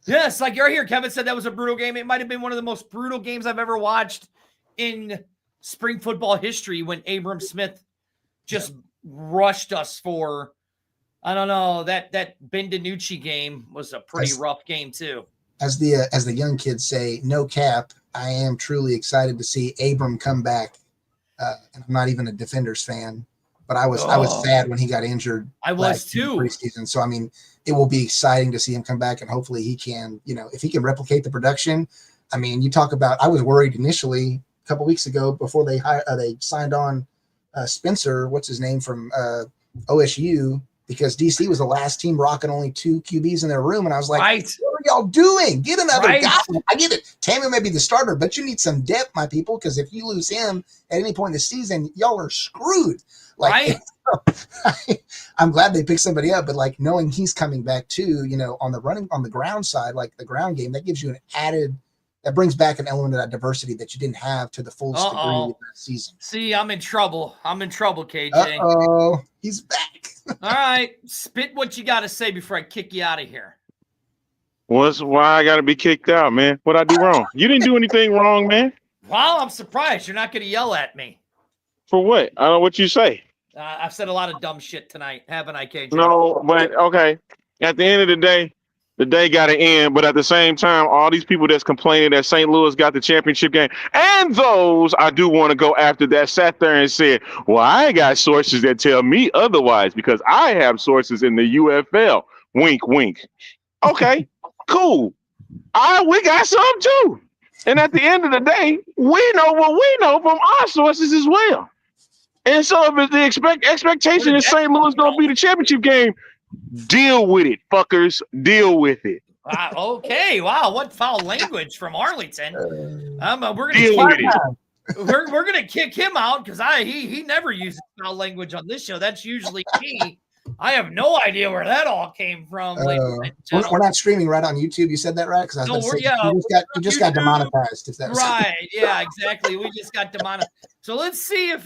Yes, like right here, Kevin said that was a brutal game. It might have been one of the most brutal games I've ever watched in spring football history when Abram Smith just rushed us for, I don't know, that Ben DiNucci game was a pretty rough game too. As the young kids say, no cap, I am truly excited to see Abram come back. And I'm not even a Defenders fan. but I was sad when he got injured. I was too. Preseason. So I mean, it will be exciting to see him come back, and hopefully he can, if he can replicate the production. I mean, you talk about. I was worried initially a couple weeks ago before they signed on Spencer. What's his name from OSU? Because DC was the last team rocking only 2 QBs in their room, and I was like, what are y'all doing? Get another guy. I get it. Tammy may be the starter, but you need some depth, my people, because if you lose him at any point in the season, y'all are screwed. I'm glad they picked somebody up, but like knowing he's coming back too, on the ground side, like the ground game, that gives you that brings back an element of that diversity that you didn't have to the fullest degree last season. See, I'm in trouble, KJ. Uh-oh, he's back. All right, spit what you got to say before I kick you out of here. Why I got to be kicked out, man? What I do wrong? You didn't do anything wrong, man. Well, I'm surprised you're not going to yell at me. For what? I don't know what you say. I've said a lot of dumb shit tonight, haven't I, KJ? No, but okay. At the end of the day got to end. But at the same time, all these people that's complaining that St. Louis got the championship game, and those I do want to go after that sat there and said, well, I got sources that tell me otherwise because I have sources in the UFL. Wink, wink. Okay, cool. We got some too. And at the end of the day, we know what we know from our sources as well. And so if the expectation is St. Louis going to be the championship game, deal with it, fuckers. Deal with it. Okay. Wow. What foul language from Arlington. We're gonna kick him out because he never uses foul language on this show. That's usually me. I have no idea where that all came from. We're not streaming right on YouTube. You said that right? Because you just got demonetized. If that's right. Yeah, exactly. We just got demonetized. So let's see if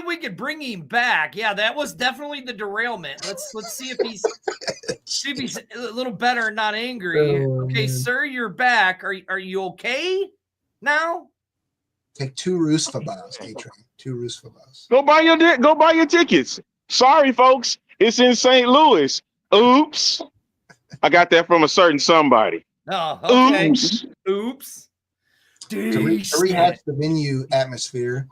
we could bring him back. Yeah, that was definitely the derailment. Let's see if he's a little better and not angry. Okay, sir, you're back. Are you okay now? Take 2 Roos for bus, A-Train. 2 Roos for bus. Go buy your tickets. Sorry, folks. It's in St. Louis. Oops. I got that from a certain somebody. Oh, okay. Oops. To rehash the venue atmosphere,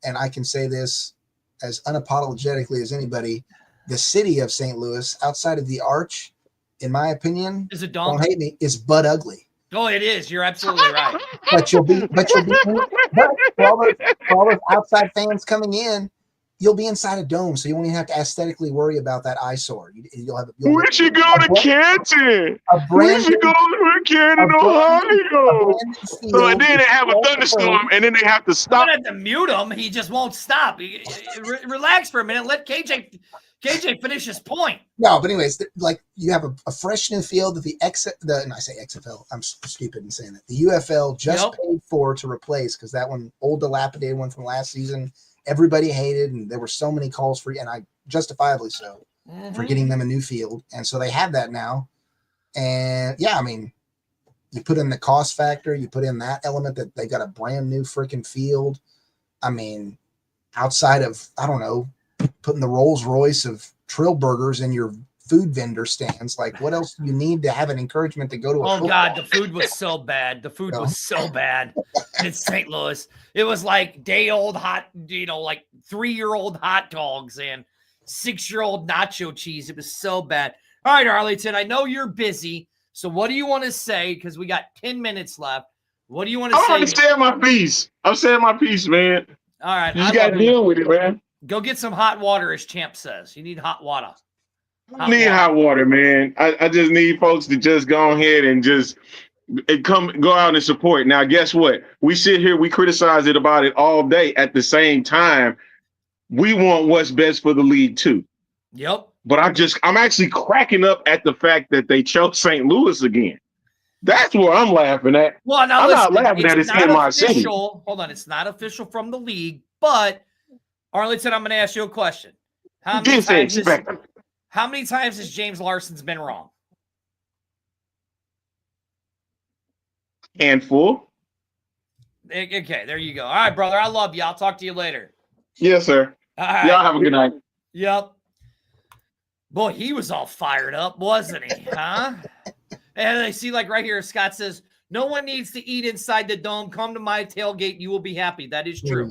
and I can say this as unapologetically as anybody, the city of St. Louis, outside of the Arch, in my opinion, is a dome. Don't hate me, is butt ugly. Oh, it is. You're absolutely right. But for all those outside fans coming in, you'll be inside a dome, so you won't even have to aesthetically worry about that eyesore. We should go to Canton. We should go to Canton, Ohio. So then they have a thunderstorm, and then they have to stop. I'm gonna have to mute him. He just won't stop. Relax for a minute. Let KJ finish his point. No, but anyways, like you have a fresh new field that I say XFL. I'm stupid in saying that. The UFL just paid for to replace because that one, old dilapidated one from last season, everybody hated, and there were so many calls for, and I justifiably so, for getting them a new field. And so they have that now. And yeah, I mean, you put in the cost factor, you put in that element that they got a brand new freaking field. I mean, outside of, I don't know, putting the Rolls Royce of Trill Burgers in your food vendor stands, like what else do you need to have an encouragement to go to a God, the food was so bad. The food was so bad in St. Louis. It was like day-old hot, like 3-year-old hot dogs and 6-year-old nacho cheese. It was so bad. All right, Arlington, I know you're busy, so what do you want to say? Because we got 10 minutes left. What do you want to say? I'm saying my piece. I'm saying my piece, man. All right. You got to deal with it, man. Go get some hot water, as Champ says. You need hot water. Hot water, man. I just need folks to just go ahead and just go out and support. Now, guess what? We sit here, we criticize about it all day. At the same time, we want what's best for the league too. Yep. But I'm actually cracking up at the fact that they chose St. Louis again. That's what I'm laughing at. Well, now I'm listen, not laughing at it's in my city. Hold on, it's not official from the league, but Arlington, I'm going to ask you a question. How many times has James Larson's been wrong? Handful. Okay, there you go. All right, brother. I love you. I'll talk to you later. Yes, sir. All right. Y'all have a good night. Yep. Boy, he was all fired up, wasn't he? Huh? And I see, like right here, Scott says, no one needs to eat inside the dome. Come to my tailgate. You will be happy. That is true.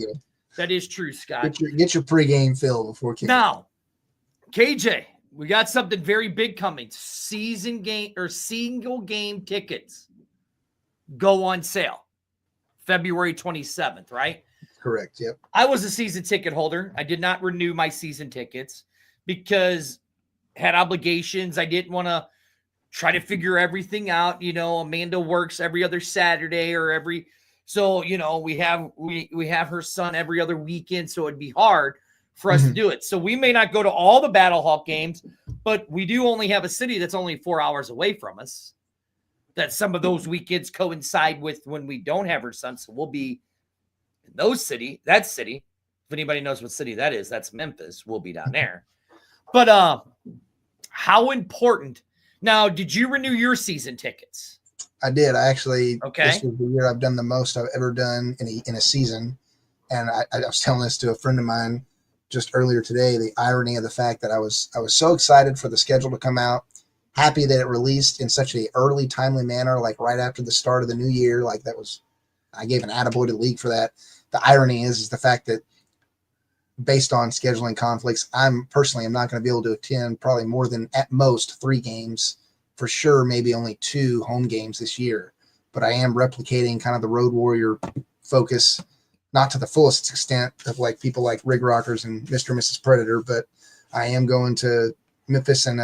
That is true, Scott. Get your pregame fill before kicking. Now, KJ, we got something very big coming. Season game or single game tickets go on sale February 27th, right? Correct. Yep. I was a season ticket holder. I did not renew my season tickets because I had obligations. I didn't want to try to figure everything out. You know, Amanda works every other Saturday so, you know, we have her son every other weekend. So it'd be hard for us to do it. So we may not go to all the Battle Hawk games, but we do only have a city that's only 4 hours away from us. That some of those weekends coincide with when we don't have her son. So we'll be in that city. If anybody knows what city that is, that's Memphis. We'll be down there. But how important now, did you renew your season tickets? I did. I actually, okay. This was the year I've done the most I've ever done in a season. And I was telling this to a friend of mine just earlier today, the irony of the fact that I was so excited for the schedule to come out, happy that it released in such an early, timely manner, like right after the start of the new year. Like I gave an attaboy to the league for that. The irony is the fact that based on scheduling conflicts, I'm not going to be able to attend probably more than at most 3 games, for sure, maybe only 2 home games this year. But I am replicating kind of the Road Warrior focus, not to the fullest extent of like people like Rig Rockers and Mr. and Mrs. Predator, but I am going to Memphis and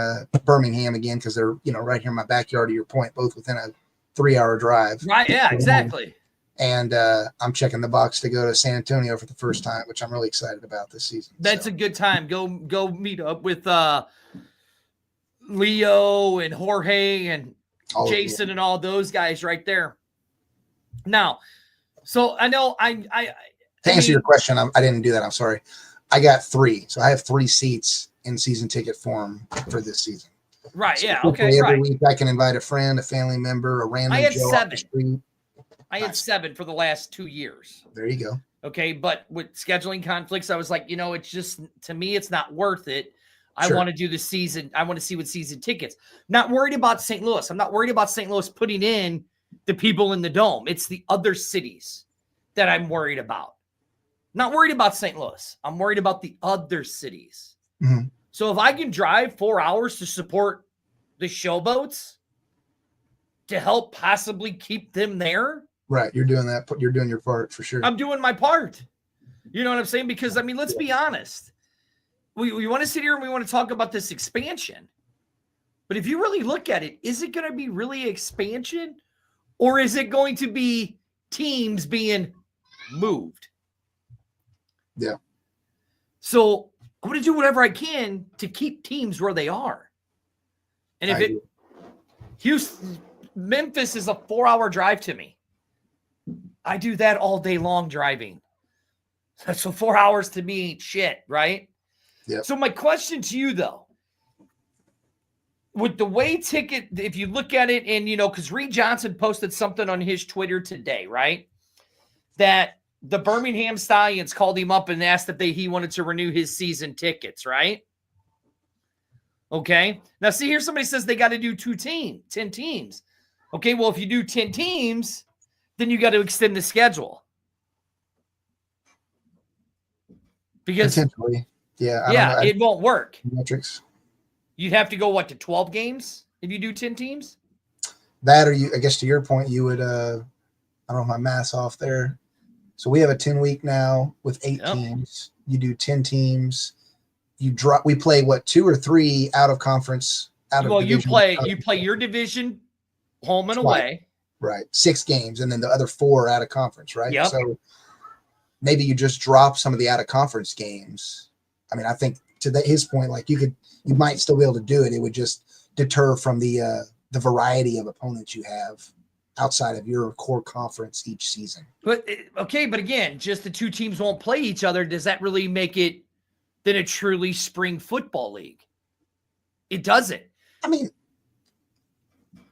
Birmingham again because they're, you know, right here in my backyard, to your point, both within a 3-hour drive. Right, yeah, exactly. And I'm checking the box to go to San Antonio for the first time, which I'm really excited about this season. That's a good time. Go meet up with Leo and Jorge and Jason and all those guys right there. Now, so I know to answer your question, I didn't do that. I'm sorry. I got 3. So I have 3 seats in season ticket form for this season. Right. So yeah. Okay. Every week I can invite a friend, a family member, a random Joe off the street. I had 7 for the last 2 years. There you go. Okay. But with scheduling conflicts, I was like, you know, it's just, to me, it's not worth it. I want to do the season. I want to see what season tickets. Not worried about St. Louis. I'm not worried about St. Louis putting in the people in the dome. It's the other cities that I'm worried about. Not worried about St. Louis. I'm worried about the other cities. Mm-hmm. So if I can drive 4 hours to support the Showboats to help possibly keep them there. Right. You're doing that. You're doing your part for sure. I'm doing my part. You know what I'm saying? Because, I mean, let's be honest. We want to sit here and we want to talk about this expansion. But if you really look at it, is it going to be really expansion? Or is it going to be teams being moved? Yeah. So I'm going to do whatever I can to keep teams where they are. And if Houston, Memphis is a 4-hour drive to me. I do that all day long driving. So 4 hours to me ain't shit, right? Yeah. So my question to you, though, with the way ticket, if you look at it and, you know, because Reed Johnson posted something on his Twitter today, right? That the Birmingham Stallions called him up and asked if he wanted to renew his season tickets, right? Okay. Now, see here, somebody says they got to do 10 teams. Okay, well, if you do 10 teams, then you got to extend the schedule. Because potentially, it won't work. Metrics. You'd have to go, what, to 12 games if you do 10 teams? That, or I guess to your point, you would, I don't know my math's off there. So we have a 10-week now with 8 teams. You do 10 teams. We play what, 2 or 3 out of conference. You play your division home and away. Right. 6 games, and then the other 4 out of conference, right? Yep. So maybe you just drop some of the out of conference games. I mean, I think to his point, like you might still be able to do it. It would just deter from the variety of opponents you have outside of your core conference each season. But again, just the 2 teams won't play each other. Does that really make it then a truly spring football league? It doesn't. I mean,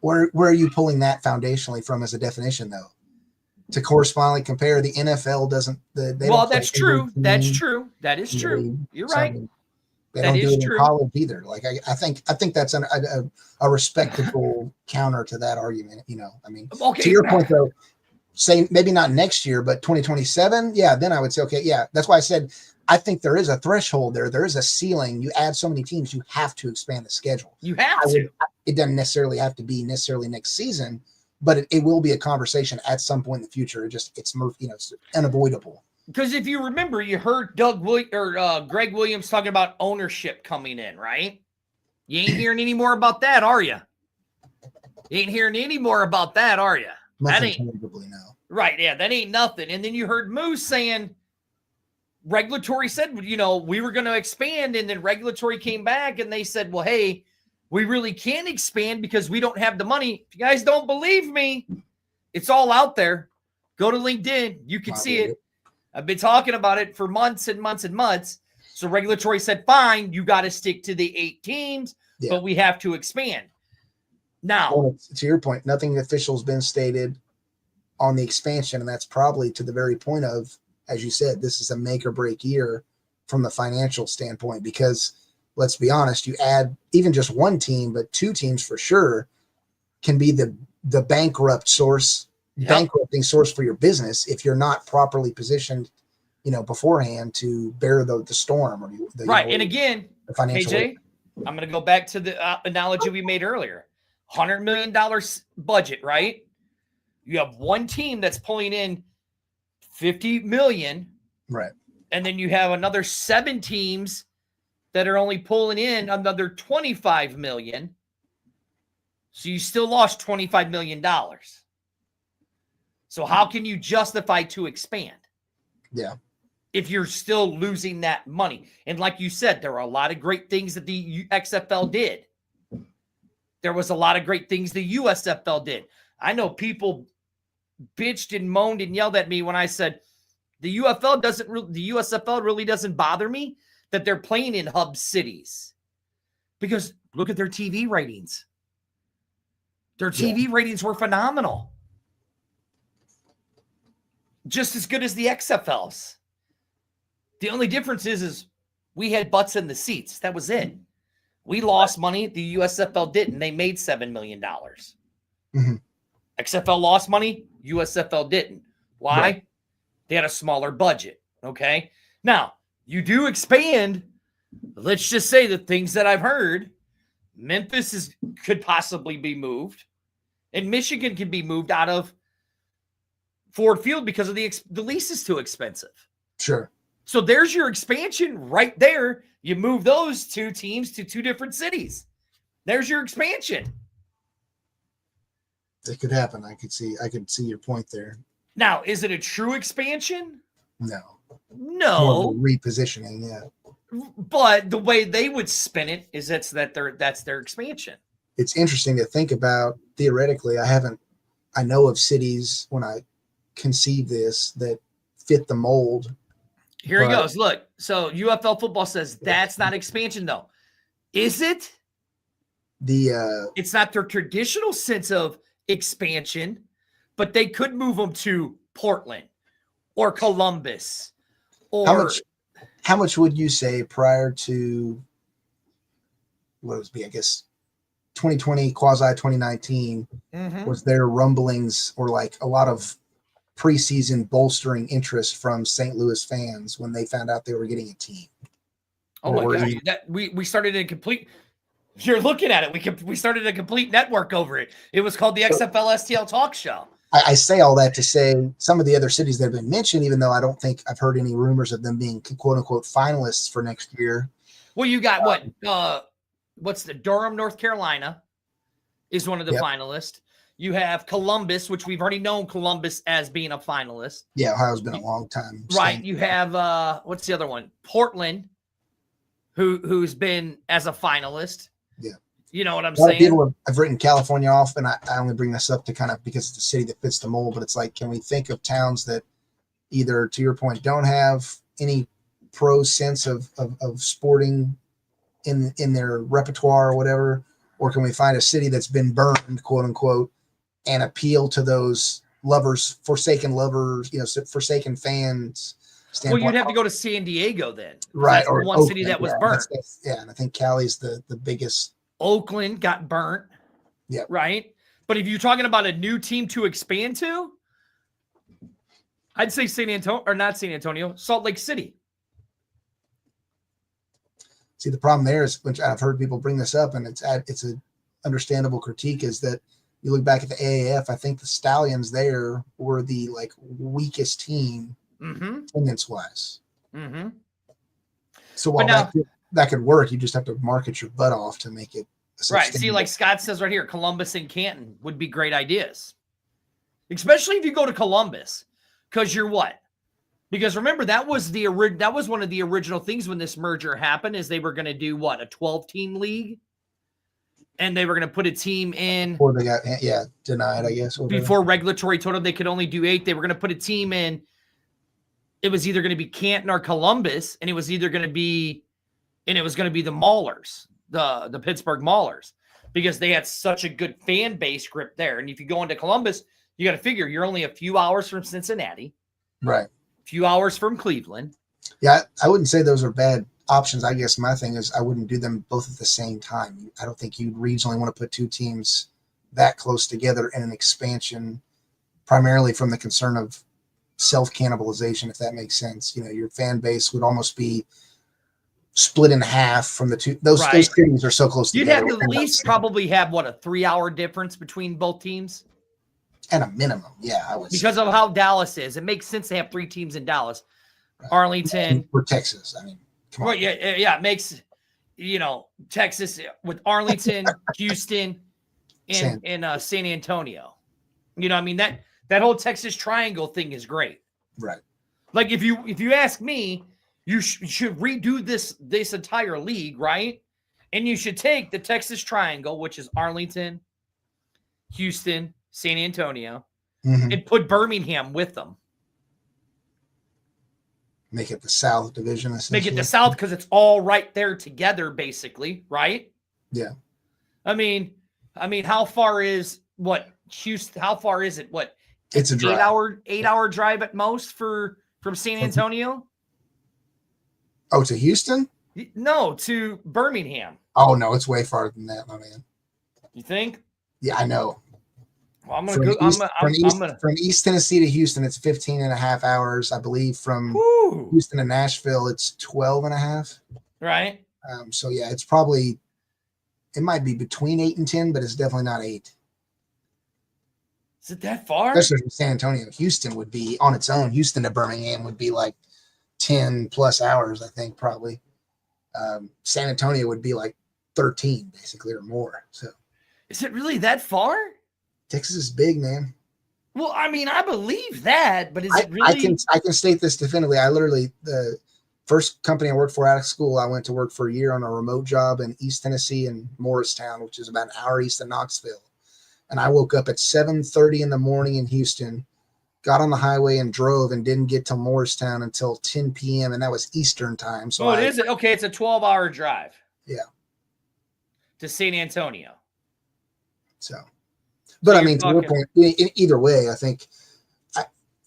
where are you pulling that foundationally from as a definition, though? To correspondingly compare, the NFL doesn't. That's true. That's true. That is true. You're right. I mean, they don't do it in college either. Like I think that's a respectable counter to that argument. You know, I mean, to your point though, say maybe not next year, but 2027, yeah, then I would say, okay, yeah. That's why I said I think there is a threshold there. There is a ceiling. You add so many teams, you have to expand the schedule. You have to. It doesn't necessarily have to be necessarily next season, but it will be a conversation at some point in the future. It's unavoidable. Because if you remember, you heard Greg Williams talking about ownership coming in, right? You ain't hearing any more about that, are you? You ain't hearing any more about that, are you? Nothing tangibly, no. Right, yeah, that ain't nothing. And then you heard Moose saying, regulatory said, we were going to expand, and then regulatory came back, and they said, well, hey, we really can't expand because we don't have the money. If you guys don't believe me, it's all out there. Go to LinkedIn. You can see it. I've been talking about it for months and months and months. So regulatory said, fine, you got to stick to the 8 teams, but we have to expand. Now, to your point, nothing official has been stated on the expansion, and that's probably to the very point of, as you said, this is a make or break year from the financial standpoint, because let's be honest, you add even just one team, but 2 teams for sure can be the bankrupting source for your business if you're not properly positioned, beforehand to bear the storm or right. And again, the financial KJ, I'm going to go back to the analogy we made earlier. $100 million budget, right? You have one team that's pulling in $50 million, right? And then you have another 7 teams that are only pulling in another $25 million. So you still lost $25 million. So how can you justify to expand? Yeah. If you're still losing that money. And like you said, there are a lot of great things that the XFL did. There was a lot of great things the USFL did. I know people bitched and moaned and yelled at me when I said the USFL really doesn't bother me that they're playing in hub cities, because look at their TV ratings. Their TV ratings were phenomenal. Just as good as the XFLs. The only difference is we had butts in the seats. That was it. We lost money. The USFL didn't. They made $7 million. Mm-hmm. XFL lost money. USFL didn't. Why? Right. They had a smaller budget. Okay. Now, you do expand. Let's just say the things that I've heard, Memphis could possibly be moved, and Michigan can be moved out of Ford Field because of the lease is too expensive. Sure. So there's your expansion right there. You move those 2 teams to 2 different cities. There's your expansion. It could happen. I could see your point there. Now, is it a true expansion? No. No. Repositioning, yeah. But the way they would spin it is that's their expansion. It's interesting to think about theoretically. I know of cities when I conceive this that fit the mold. Here he goes. Look, so UFL football says that's not expansion, though. Is it? It's not their traditional sense of expansion, but they could move them to Portland or Columbus. Or how much would you say prior to what would be, I guess, 2020 quasi 2019 was there rumblings or like a lot of preseason bolstering interest from St. Louis fans when they found out they were getting a team? Oh my God! We started a complete. You're looking at it. We started a complete network over it. It was called the XFL STL Talk Show. I say all that to say some of the other cities that have been mentioned, even though I don't think I've heard any rumors of them being quote unquote finalists for next year. Well, you got what's the Durham, North Carolina is one of the finalists. You have Columbus, which we've already known Columbus as being a finalist. Yeah, Ohio's been a long time. Right. You have what's the other one? Portland, who's been as a finalist. Yeah. You know what I'm saying? saying? I've written California off, and I only bring this up to kind of because it's a city that fits the mold, but it's like, can we think of towns that either, to your point, don't have any pro sense of sporting in their repertoire or whatever, or can we find a city that's been burned, quote unquote, and appeal to those forsaken fans? Well, you'd have to go to San Diego then. Right. Or one city that was burnt. And I think Cali's the biggest. Oakland got burnt. Yeah. Right. But if you're talking about a new team to expand to, I'd say San Antonio, or not San Antonio, Salt Lake City. See, the problem there is, which I've heard people bring this up, and it's a understandable critique, is that you look back at the AAF. I think the Stallions there were the weakest team attendance wise. Mm-hmm. So while that could work, you just have to market your butt off to make it right. See, like Scott says right here, Columbus and Canton would be great ideas, especially if you go to Columbus, because you're what? Because remember, that was one of the original things when this merger happened, is they were going to do what, a 12-team league, and they were going to put a team in before they got denied, I guess. Before regulatory told them they could only do 8. They were going to put a team in. It was either going to be Canton or Columbus, and it was going to be the Maulers, the Pittsburgh Maulers, because they had such a good fan base grip there. And if you go into Columbus, you got to figure you're only a few hours from Cincinnati, right? A few hours from Cleveland. Yeah, I wouldn't say those are bad options. I guess my thing is I wouldn't do them both at the same time. I don't think you'd regionally want to put two teams that close together in an expansion, primarily from the concern of self-cannibalization, if that makes sense. Your fan base would almost be split in half from the two. Those cities are so close together. You'd have to at least probably have a 3-hour difference between both teams. At a minimum, yeah, I would. Because of how Dallas is, it makes sense to have 3 teams in Dallas. Right. Arlington or Texas. I mean, come on. Well, yeah, it makes Texas with Arlington, Houston, and San Antonio. I mean, that whole Texas triangle thing is great. Right. Like if you ask me, you should redo this entire league, right? And you should take the Texas triangle, which is Arlington, Houston, San Antonio, and put Birmingham with them. Make it the South Division. Make it the South because it's all right there together, basically, right? Yeah. I mean, how far is Houston? How far is it? What? It's a drive. 8-hour drive at most from San Antonio. Oh, to Houston? No, to Birmingham. Oh no, it's way farther than that, my man. You think? Yeah, I know. Well, I'm gonna go. From East Tennessee to Houston, it's 15 and a half hours. I believe from Houston to Nashville, it's 12 and a half. Right. So yeah, it might be between 8 and 10, but it's definitely not 8. Is it that far? Especially from San Antonio. Houston would be on its own. Houston to Birmingham would be 10 plus hours, I think, probably. San Antonio would be 13, basically, or more. So, is it really that far? Texas is big, man. Well, I mean, I believe that, but is it really? I can state this definitively. The first company I worked for out of school, I went to work for a year on a remote job in East Tennessee in Morristown, which is about an hour east of Knoxville. And I woke up at 7:30 in the morning in Houston, got on the highway and drove, and didn't get to Morristown until 10 p.m. And that was Eastern time. So is it? Okay, it's a 12-hour drive. Yeah. To San Antonio. So, but I mean, to your point, either way, I think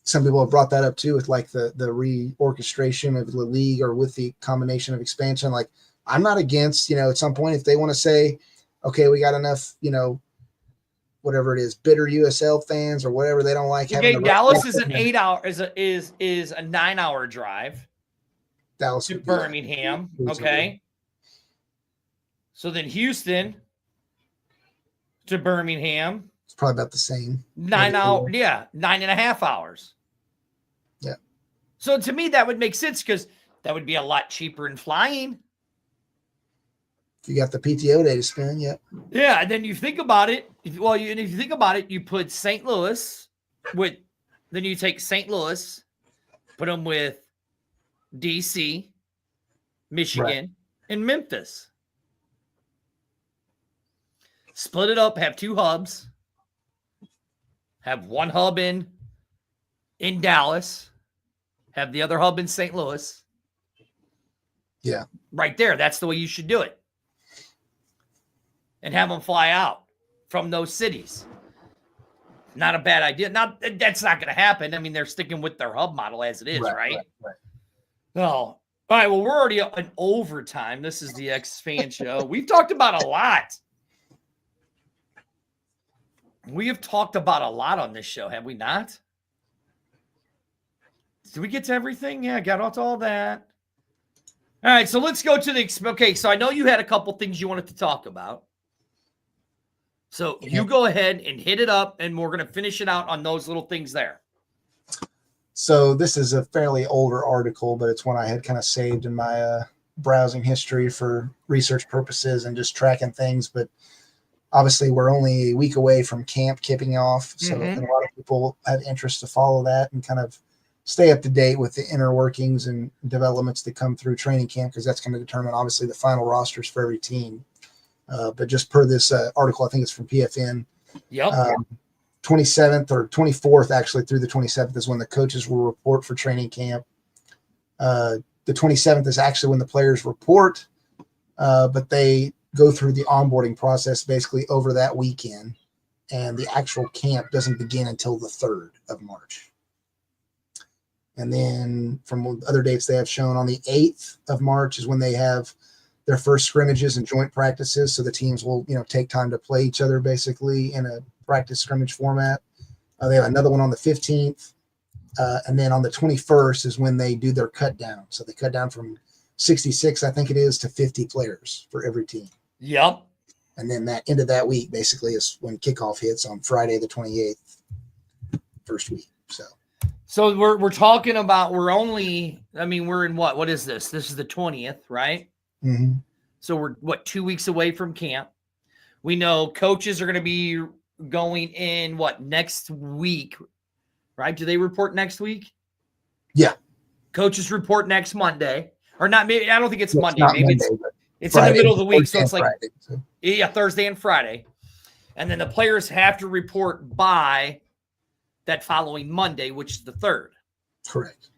some people have brought that up too with the reorchestration of the league or with the combination of expansion. I'm not against, at some point if they want to say, okay, we got enough, whatever it is, bitter USL fans or whatever they don't like. Okay, Dallas is an 8-hour is a 9-hour drive. Dallas to Birmingham. Okay. So then Houston to Birmingham. It's probably about the same. 9 hours. Yeah. 9.5 hours. Yeah. So to me, that would make sense because that would be a lot cheaper than flying. You got the PTO day to spend, yeah. Yeah, and then you think about it. If you think about it, you put St. Louis then you take St. Louis, put them with DC, Michigan, and Memphis. Split it up, have 2 hubs. Have one hub in Dallas. Have the other hub in St. Louis. Yeah. Right there. That's the way you should do it. And have them fly out from those cities. Not a bad idea. That's not going to happen. I mean, they're sticking with their hub model as it is, right? Oh, all right. Well, we're already in overtime. This is the X-Fan Show. We've talked about a lot. We have talked about a lot on this show, have we not? Did we get to everything? Yeah, got to all that. All right, so let's go to the okay. So I know you had a couple things you wanted to talk about. So you go ahead and hit it up, and we're going to finish it out on those little things there. So this is a fairly older article, but it's one I had kind of saved in my browsing history for research purposes and just tracking things. But obviously, we're only a week away from camp kicking off, so and a lot of people have interest to follow that and kind of stay up to date with the inner workings and developments that come through training camp, because that's going to determine obviously the final rosters for every team. But just per this article, I think it's from PFN. Yep. 27th or 24th, actually, through the 27th is when the coaches will report for training camp. The 27th is actually when the players report, but they go through the onboarding process basically over that weekend, and the actual camp doesn't begin until the 3rd of March. And then from other dates they have shown, on the 8th of March is when they have their first scrimmages and joint practices. So the teams will, take time to play each other basically in a practice scrimmage format. They have another one on the 15th. And then on the 21st is when they do their cut down. So they cut down from 66, I think it is, to 50 players for every team. Yep. And then that end of that week basically is when kickoff hits on Friday, the 28th, first week. So we're talking about, we're in what is this? This is the 20th, right? Mm-hmm. So we're 2 weeks away from camp. We know coaches are going to be going in next week, right? Do they report next week? Yeah. Coaches report next Monday, or not? Maybe I don't think it's Monday. It's maybe Monday, it's in the middle of the week, so it's like Friday, so. Thursday and Friday, and then the players have to report by that following Monday, which is the 3rd. Correct.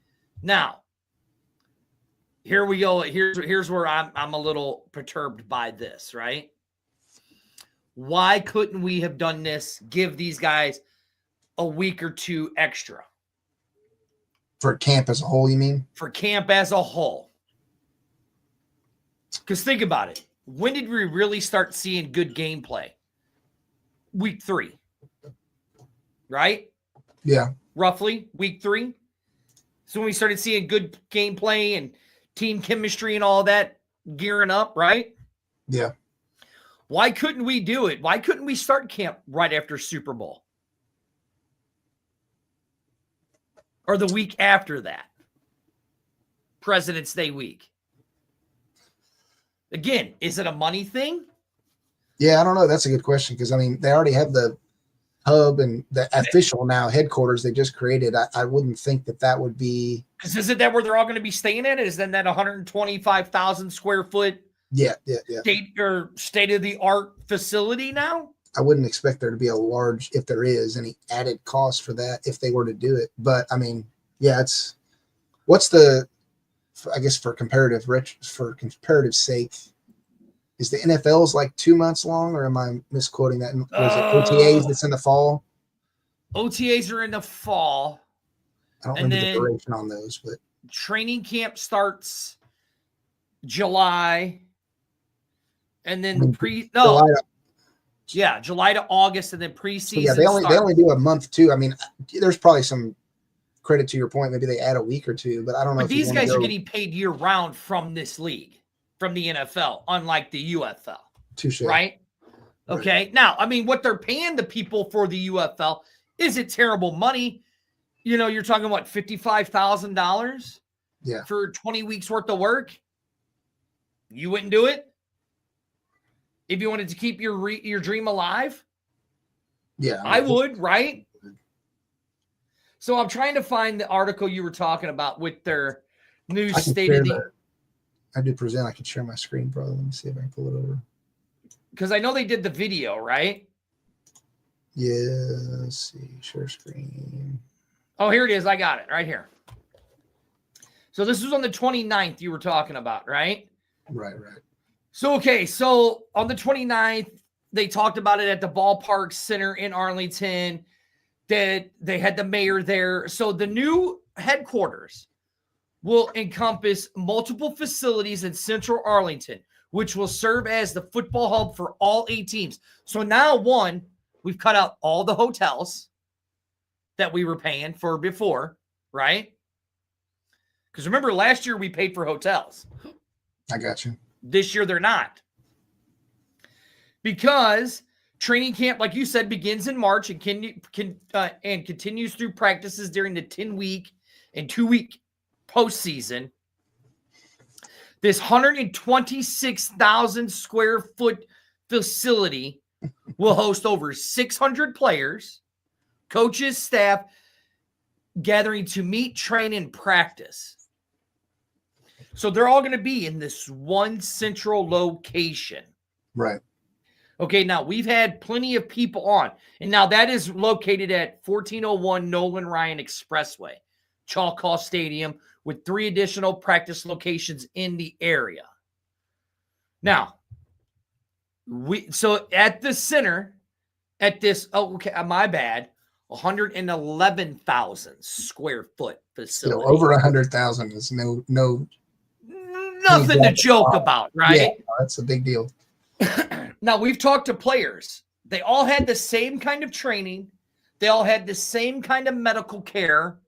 Now, here we go. Here's where I'm a little perturbed by this, right? Why couldn't we have done this? Give these guys a week or two extra. For camp as a whole, you mean? For camp as a whole. Because think about it. When did we really start seeing good gameplay? Week 3. Right? Yeah. Roughly week 3. So when we started seeing good gameplay and team chemistry and all that gearing up, right? Yeah. Why couldn't we do it? Why couldn't we start camp right after Super Bowl? Or the week after that? President's Day week. Again, is it a money thing? Yeah, I don't know. That's a good question, because, they already have the hub and the official now headquarters they just created. I wouldn't think that would be. Because isn't that where they're all going to be staying at? Is then that 125,000 square foot state of the art facility now? I wouldn't expect there to be a large, if there is any added cost for that, if they were to do it. But it's what's the, I guess for comparative sake, is the NFL's like 2 months long, or am I misquoting that? Was it OTAs that's in the fall? OTAs are in the fall. I don't remember the duration on those, but training camp starts July, and then July to August, and then preseason. So they only do a month too. There's probably some credit to your point. Maybe they add a week or two, but I don't know. But these guys are getting paid year round from this league, from the NFL, unlike the UFL. Touché. Right? Okay. Right. Now, what they're paying the people for the UFL isn't terrible money. You're talking about $55,000 for 20 weeks worth of work. You wouldn't do it if you wanted to keep your dream alive? Yeah. I would, right? So I'm trying to find the article you were talking about with their new state of the. I did present. I could share my screen, brother. Let me see if I can pull it over. Because I know they did the video, right? Yeah. Let's see. Share screen. Oh, here it is. I got it right here. So this was on the 29th you were talking about, right? Right. So, okay. So on the 29th, they talked about it at the Ballpark Center in Arlington. That they had the mayor there. So the new headquarters will encompass multiple facilities in central Arlington, which will serve as the football hub for all 8 teams. So now, we've cut out all the hotels that we were paying for before, right? Because remember, last year we paid for hotels. I got you. This year they're not. Because training camp, like you said, begins in March and continues through practices during the 10-week and 2-week postseason. This 126,000 square foot facility will host over 600 players, coaches, staff, gathering to meet, train, and practice. So they're all going to be in this one central location. Right. Okay, now we've had plenty of people on, and now that is located at 1401 Nolan Ryan Expressway, Choctaw Stadium, with 3 additional practice locations in the area. Now, so at the center, at this, my bad, 111,000 square foot facility. So over 100,000 is nothing to joke about, right? Yeah, that's a big deal. Now, we've talked to players. They all had the same kind of training. They all had the same kind of medical care,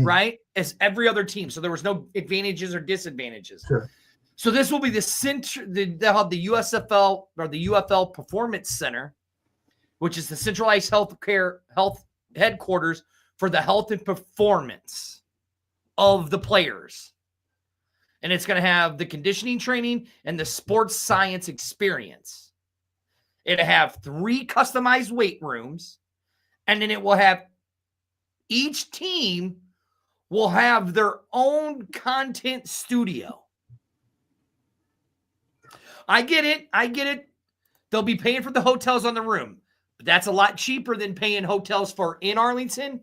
right, as every other team. So there was no advantages or disadvantages. Sure. So this will be the center. They'll have the USFL or the UFL Performance Center, which is the centralized health headquarters for the health and performance of the players. And it's going to have the conditioning training and the sports science experience. It'll have 3 customized weight rooms, and then it will have each team will have their own content studio. I get it. They'll be paying for the hotels on the room, but that's a lot cheaper than paying hotels for in Arlington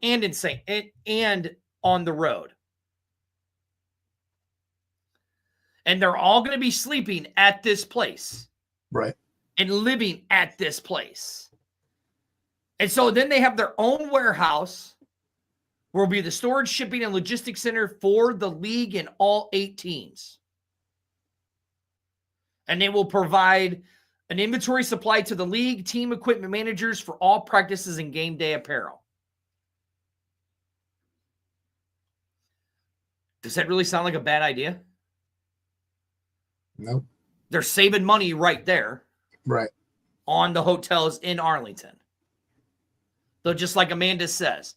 and and on the road. And they're all going to be sleeping at this place. Right. And living at this place. And so then they have their own warehouse where will be the storage, shipping, and logistics center for the league and all 8 teams. And they will provide an inventory supply to the league, team equipment managers for all practices and game day apparel. Does that really sound like a bad idea? Nope. They're saving money right there. Right. On the hotels in Arlington. Though, just like Amanda says,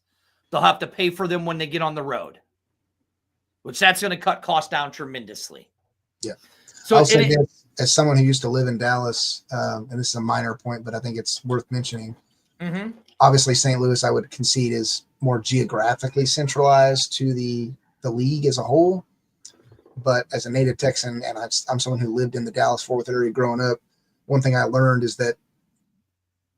they'll have to pay for them when they get on the road, which that's going to cut costs down tremendously. Yeah. So I'll say this, as someone who used to live in Dallas, and this is a minor point, but I think it's worth mentioning. Obviously, St. Louis, I would concede, is more geographically centralized to the league as a whole. But as a native Texan, and I'm someone who lived in the Dallas-Fort Worth area growing up, one thing I learned is that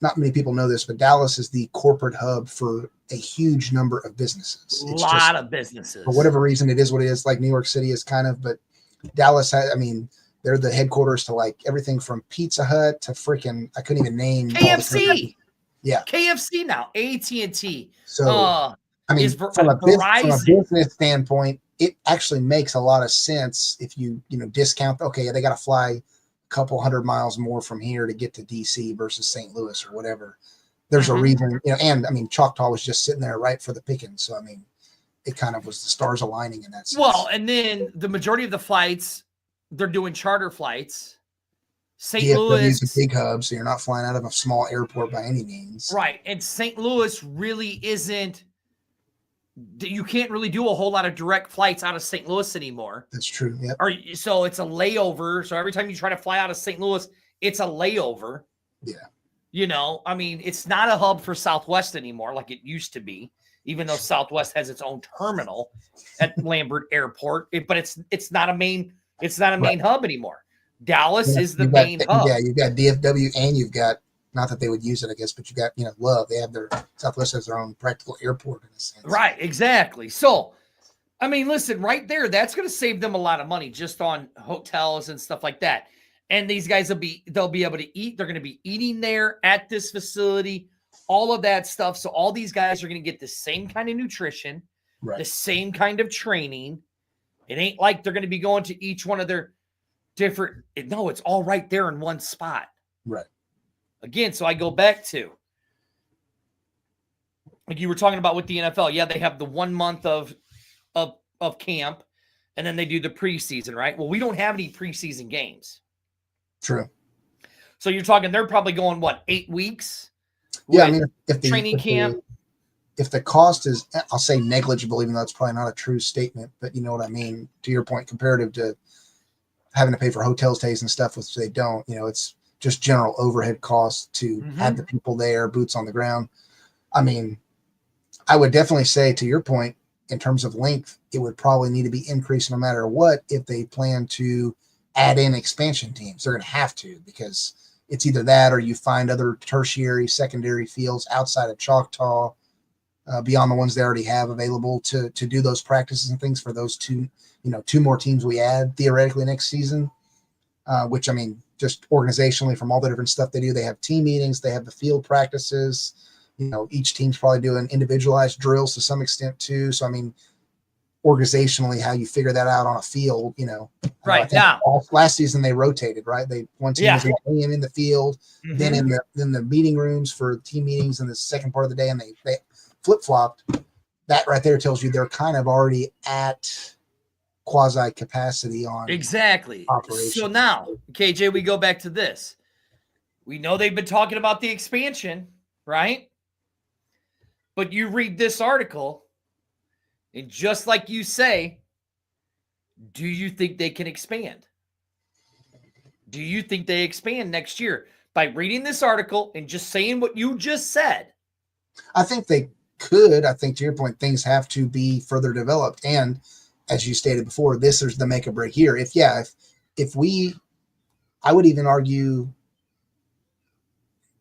not many people know this, but Dallas is the corporate hub for a huge number of businesses. It's a lot of businesses. For whatever reason, it is what it is. Like New York City is kind of, but Dallas, they're the headquarters to like everything from Pizza Hut to freaking, I couldn't even name. KFC. Yeah. KFC now, AT&T. So, from a business standpoint, it actually makes a lot of sense if you discount, okay, they got to fly a couple 100 miles more from here to get to DC versus St. Louis or whatever. There's a reason, and Choctaw was just sitting there right for the picking. So, it kind of was the stars aligning in that sense. Well, and then the majority of the flights, they're doing charter flights. St. Louis is a big hub, so you're not flying out of a small airport by any means. Right. And St. Louis really isn't, you can't really do a whole lot of direct flights out of St. Louis anymore. That's true. Yeah. So it's a layover. So every time you try to fly out of St. Louis, it's a layover. Yeah. It's not a hub for Southwest anymore like it used to be, even though Southwest has its own terminal at Lambert Airport. But it's not a main hub anymore. Dallas is the main hub. Yeah, you've got DFW, and you've got, not that they would use it, I guess, but you got, Love. They have Southwest has their own practical airport in a sense. Right, exactly. So, listen, right there, that's going to save them a lot of money just on hotels and stuff like that. And these guys they'll be able to eat. They're going to be eating there at this facility, all of that stuff. So all these guys are going to get the same kind of nutrition, right, the same kind of training. It ain't like they're going to be going to each one of their different. No, it's all right there in one spot. Right. Again, so I go back to, like you were talking about with the NFL. Yeah, they have the 1 month of of camp, and then they do the preseason, right? Well, we don't have any preseason games. True. So you're talking they're probably going, what, 8 weeks? Yeah, I mean, if the cost is, I'll say negligible, even though it's probably not a true statement, but you know what I mean, to your point, comparative to having to pay for hotel stays and stuff, which they don't, it's just general overhead costs to have the people there, boots on the ground. I mean, I would definitely say, to your point, in terms of length, it would probably need to be increased no matter what if they plan to add in expansion teams. They're going to have to, because it's either that or you find other tertiary, secondary fields outside of Choctaw, beyond the ones they already have available to do those practices and things for those two more teams we add theoretically next season, which, I mean, just organizationally from all the different stuff they do, they have team meetings, they have the field practices, each team's probably doing individualized drills to some extent too. So, I mean, organizationally, how you figure that out on a field, right now, last season they rotated, right? One team was in the field, then in the meeting rooms for team meetings in the second part of the day, and they flip-flopped. That right there tells you they're kind of already at quasi capacity on operations. So now, KJ, we go back to this. We know they've been talking about the expansion, right? But you read this article, and just like you say, do you think they can expand? Do you think they expand next year? By reading this article and just saying what you just said. I think they could. I think, to your point, things have to be further developed. And as you stated before, this is the make or break here. I would even argue,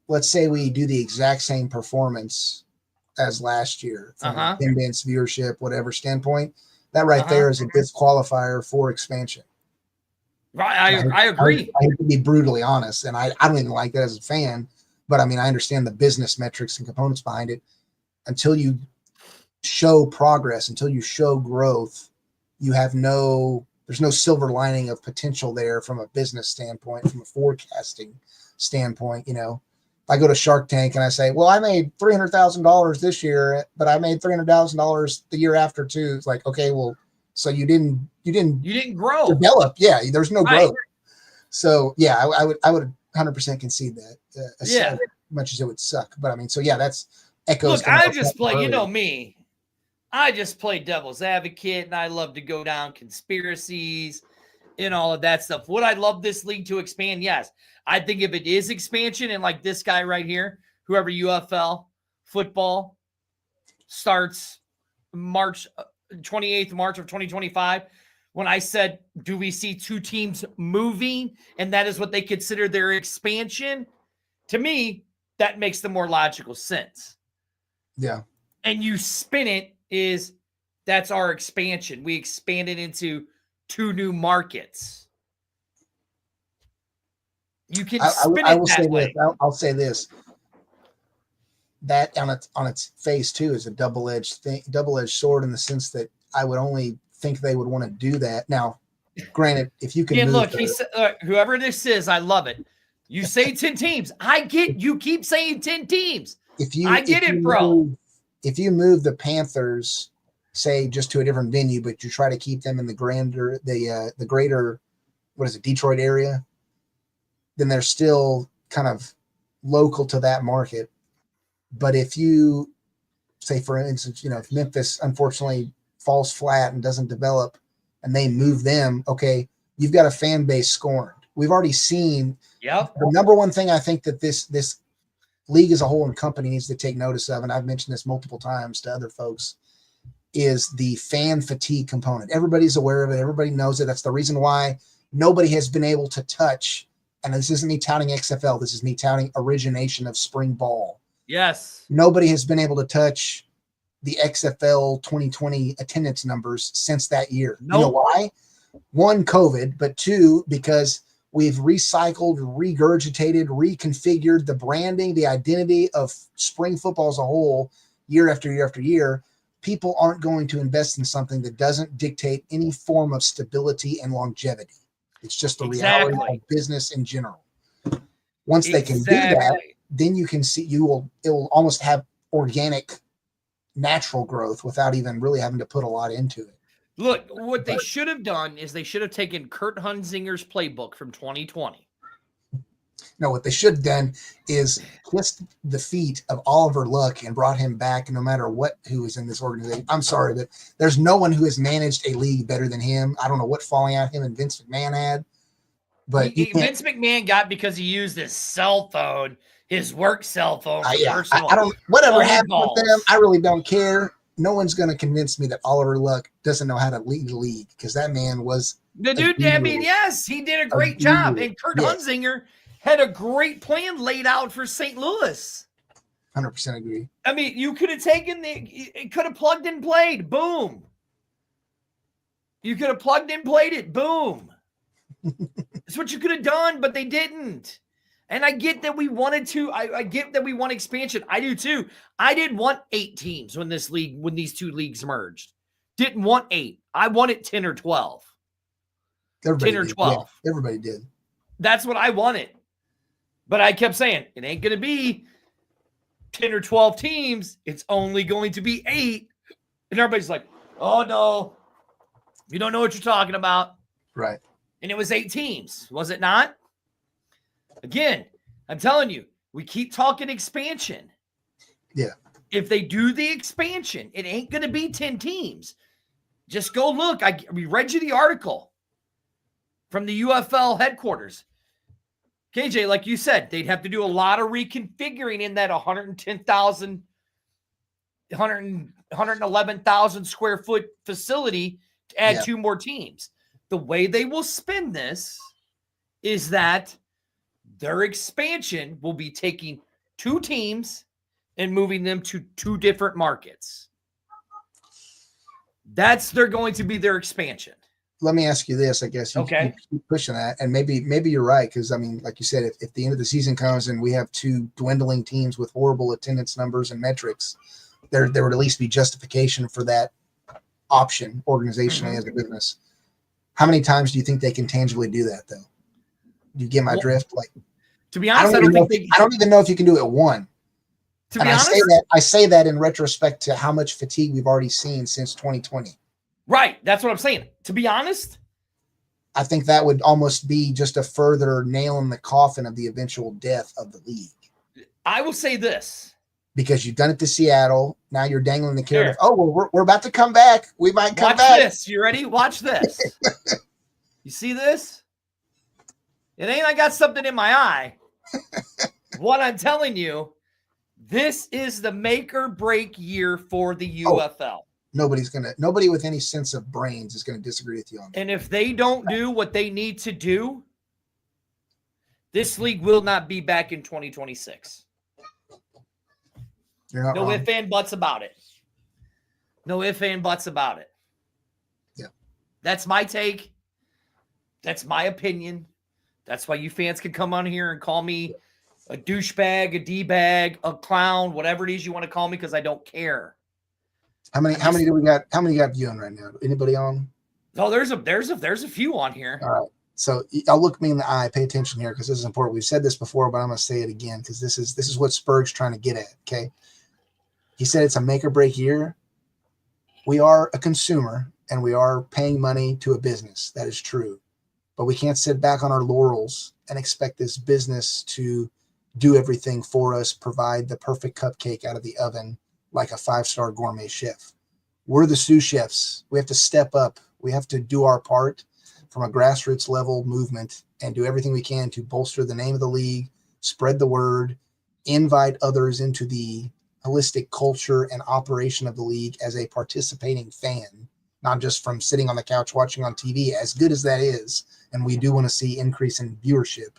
let's say we do the exact same performance as last year from attendance, viewership, whatever standpoint, that right there is a disqualifier for expansion. Right, I agree. I have to be brutally honest, and I don't even like that as a fan, but I mean, I understand the business metrics and components behind it. Until you show progress, until you show growth, there's no silver lining of potential there from a business standpoint, from a forecasting standpoint. If I go to Shark Tank and I say, well, I made $300,000 this year, but I made $300,000 the year after too. It's like, okay, well, so you didn't grow, develop. Yeah. There's no growth. So yeah, I would 100% concede that, as much as it would suck. But I mean, so yeah, that's echoes. Look, I just play, me, I just play devil's advocate, and I love to go down conspiracies and all of that stuff. Would I love this league to expand? Yes. I think if it is expansion, and like this guy right here, whoever UFL football starts March 28th, March of 2025, when I said, do we see two teams moving, and that is what they consider their expansion, to me, that makes the more logical sense. Yeah. And you spin it is, that's our expansion. We expanded into 2 new markets. You can spin it that way. I'll say this. That on its face too is a double-edged sword, in the sense that I would only think they would want to do that. Now, granted, if you can whoever this is, I love it. You say 10 teams. I get you keep saying 10 teams. I get it, bro. If you move the Panthers, say, just to a different venue, but you try to keep them in the greater, what is it, Detroit area, then they're still kind of local to that market. But if you say, for instance, if Memphis unfortunately falls flat and doesn't develop, and they move them, okay, you've got a fan base scorned. We've already seen. Yep. The number one thing I think that this league as a whole and company needs to take notice of, and I've mentioned this multiple times to other folks, is the fan fatigue component. Everybody's aware of it. Everybody knows it. That's the reason why nobody has been able to touch, and this isn't me touting XFL, this is me touting origination of spring ball. Yes. Nobody has been able to touch the XFL 2020 attendance numbers since that year. Nope. You know why? 1, COVID, but 2, because we've recycled, regurgitated, reconfigured the branding, the identity of spring football as a whole, year after year after year. People aren't going to invest in something that doesn't dictate any form of stability and longevity. It's just the reality of business in general. Once they can do that, then you can see it will almost have organic, natural growth without even really having to put a lot into it. Look, what they should have done is they should have taken Kurt Hunzinger's playbook from 2020. No, what they should have done is kissed the feet of Oliver Luck and brought him back no matter who is in this organization. I'm sorry, but there's no one who has managed a league better than him. I don't know what falling out him and Vince McMahon had. But Vince McMahon got because he used his cell phone, his work cell phone. I don't, whatever happened with them, I really don't care. No one's going to convince me that Oliver Luck doesn't know how to lead the league because that man was the dude. I mean, yes, he did a great job. And Kurt Hunzinger had a great plan laid out for St. Louis. 100% agree. I mean, you could have taken it could have plugged and played. Boom. You could have plugged and played it. Boom. That's what you could have done, but they didn't. And I get that we wanted to. I get that we want expansion. I do too. I didn't want 8 teams when these two leagues merged. Didn't want 8. I wanted 10 or 12. Everybody 10 or did. 12. Yeah, everybody did. That's what I wanted. But I kept saying, it ain't going to be 10 or 12 teams. It's only going to be 8. And everybody's like, oh, no. You don't know what you're talking about. Right. And it was 8 teams. Was it not? Again, I'm telling you, we keep talking expansion. Yeah. If they do the expansion, it ain't going to be 10 teams. Just go look. We read you the article from the UFL headquarters. KJ, like you said, they'd have to do a lot of reconfiguring in that 111,000 square foot facility to add 2 more teams. The way they will spin this is that their expansion will be taking 2 teams and moving them to 2 different markets. They're going to be their expansion. Let me ask you this, I guess. You keep pushing that, and maybe you're right, because, I mean, like you said, if the end of the season comes and we have 2 dwindling teams with horrible attendance numbers and metrics, there would at least be justification for that option organizationally as a business. How many times do you think they can tangibly do that, though? Do you get my drift? Like, to be honest, I don't even know if you can do it 1. To be honest, I say that in retrospect to how much fatigue we've already seen since 2020. Right. That's what I'm saying. To be honest, I think that would almost be just a further nail in the coffin of the eventual death of the league. I will say this. Because you've done it to Seattle. Now you're dangling the carrot of, we're about to come back. We might come back. Watch this. You ready? Watch this. You see this? It ain't I got something in my eye. What I'm telling you, this is the make or break year for the UFL. Nobody with any sense of brains is going to disagree with you on that. And if they don't do what they need to do, this league will not be back in 2026. You're not wrong. Ifs and buts about it. No ifs and buts about it. Yeah. That's my take. That's my opinion. That's why you fans can come on here and call me a douchebag, a D-bag, a clown, whatever it is you want to call me, because I don't care. How many do we got? How many got viewing right now? Anybody on? Oh, there's a few on here. All right. So I'll look me in the eye. Pay attention here, because this is important. We've said this before, but I'm going to say it again, because this is what Spurg's trying to get at. Okay. He said it's a make or break year. We are a consumer and we are paying money to a business. That is true. But we can't sit back on our laurels and expect this business to do everything for us, provide the perfect cupcake out of the oven like a 5-star gourmet chef. We're the sous chefs. We have to step up. We have to do our part from a grassroots level movement and do everything we can to bolster the name of the league, spread the word, invite others into the holistic culture and operation of the league as a participating fan, not just from sitting on the couch watching on TV, as good as that is. And we do want to see increase in viewership.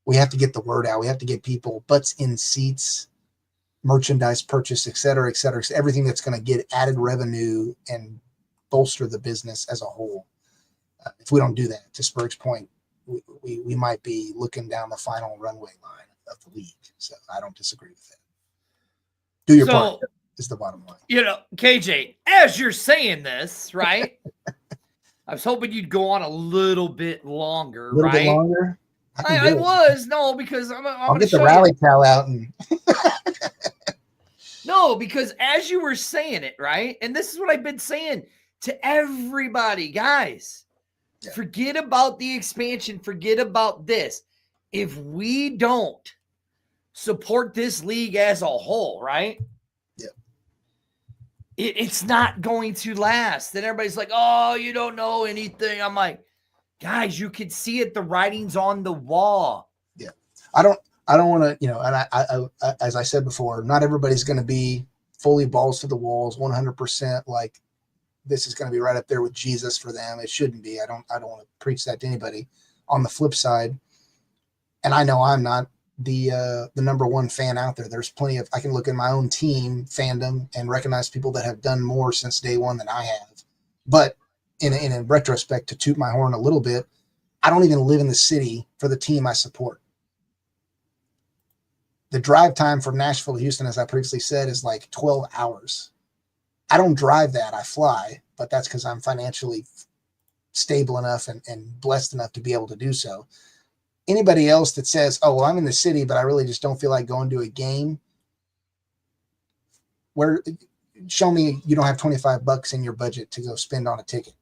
We have to get the word out. We have to get people butts in seats, merchandise purchase, et cetera, everything that's going to get added revenue and bolster the business as a whole. If we don't do that, to Spurg's point, we might be looking down the final runway line of the league. So I don't disagree with that. Do your part is the bottom line. KJ, as you're saying this, right? I was hoping you'd go on a little bit longer, Bit longer? I was. No, because I'll get the rally towel out. No, because as you were saying it, right? And this is what I've been saying. to everybody, guys, forget about the expansion. Forget about this. If we don't support this league as a whole, right? Yeah. It's not going to last. Then everybody's like, oh, you don't know anything. I'm like, guys, you can see it. The writing's on the wall. Yeah. I don't want to, and I, as I said before, not everybody's going to be fully balls to the walls, 100%. Like this is going to be right up there with Jesus for them. It shouldn't be. I don't want to preach that to anybody. On the flip side, and I know I'm not the number one fan out there. There's plenty of, I can look at my own team fandom and recognize people that have done more since day one than I have. But in retrospect, to toot my horn a little bit, I don't even live in the city for the team I support. The drive time from Nashville to Houston, as I previously said, is like 12 hours. I don't drive that. I fly, but that's because I'm financially stable enough and blessed enough to be able to do so. Anybody else that says, oh, well, I'm in the city, but I really just don't feel like going to a game, where show me you don't have $25 in your budget to go spend on a ticket.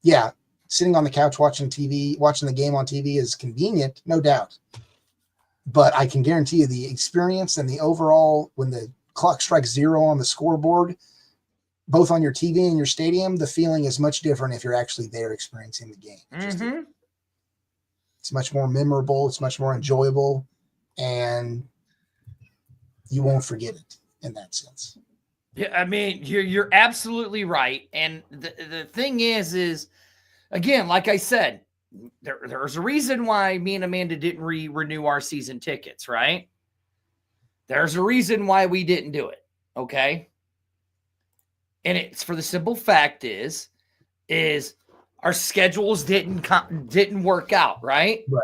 Yeah, sitting on the couch watching TV, watching the game on TV is convenient, no doubt. But I can guarantee you the experience and the overall, when the clock strikes 0 on the scoreboard, both on your TV and your stadium, the feeling is much different if you're actually there experiencing the game. Mm-hmm. It's much more memorable. It's much more enjoyable, and you won't forget it in that sense. Yeah, I mean, you're absolutely right. And the thing is again, like I said, there's a reason why me and Amanda didn't renew our season tickets, right? There's a reason why we didn't do it, okay? And it's for the simple fact is our schedules didn't work out, right? Right.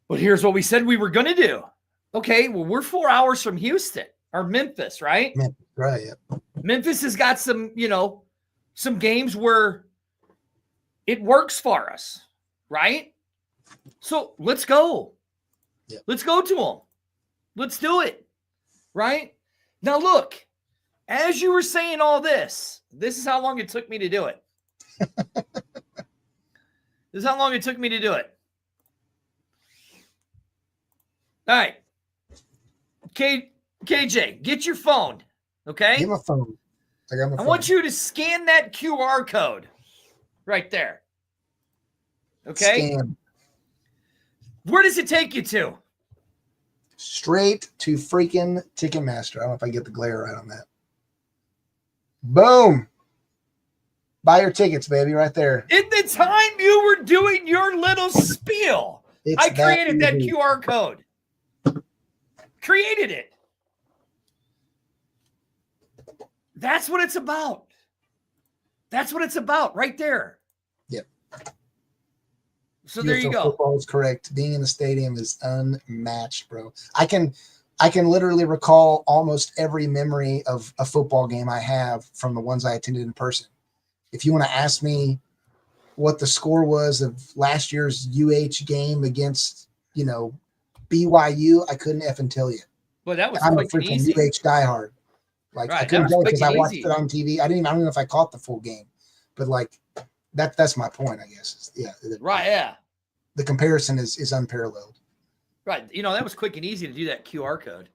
But here's what we said we were going to do. Okay, well, we're 4 hours from Houston or Memphis, right? Right. Yeah. Memphis has got some, some games where it works for us, right? So let's go. Yep. Let's go to them. Let's do it, right? Now, look, as you were saying all this is how long it took me to do it. This is how long it took me to do it. All right. KJ, get your phone, okay? Get my phone. I got my phone. I want you to scan that QR code right there. Okay? Scan. Where does it take you to? Straight to freaking Ticketmaster. I don't know if I get the glare right on that. Boom. Buy your tickets, baby, right there. In the time you were doing your little spiel, I created that QR code. Created it. That's what it's about. That's what it's about right there. Yep. So there you go. Football is correct. Being in the stadium is unmatched, bro. I can literally recall almost every memory of a football game I have from the ones I attended in person. If you want to ask me what the score was of last year's UH game against, BYU, I couldn't effing tell you. Well, that was I'm a freaking freaking easy. UH diehard. Like right, I couldn't tell because I watched easy. it on TV. I don't know if I caught the full game, but like that's my point, I guess. Yeah. Right. Yeah. The comparison is unparalleled. Right. That was quick and easy to do that QR code.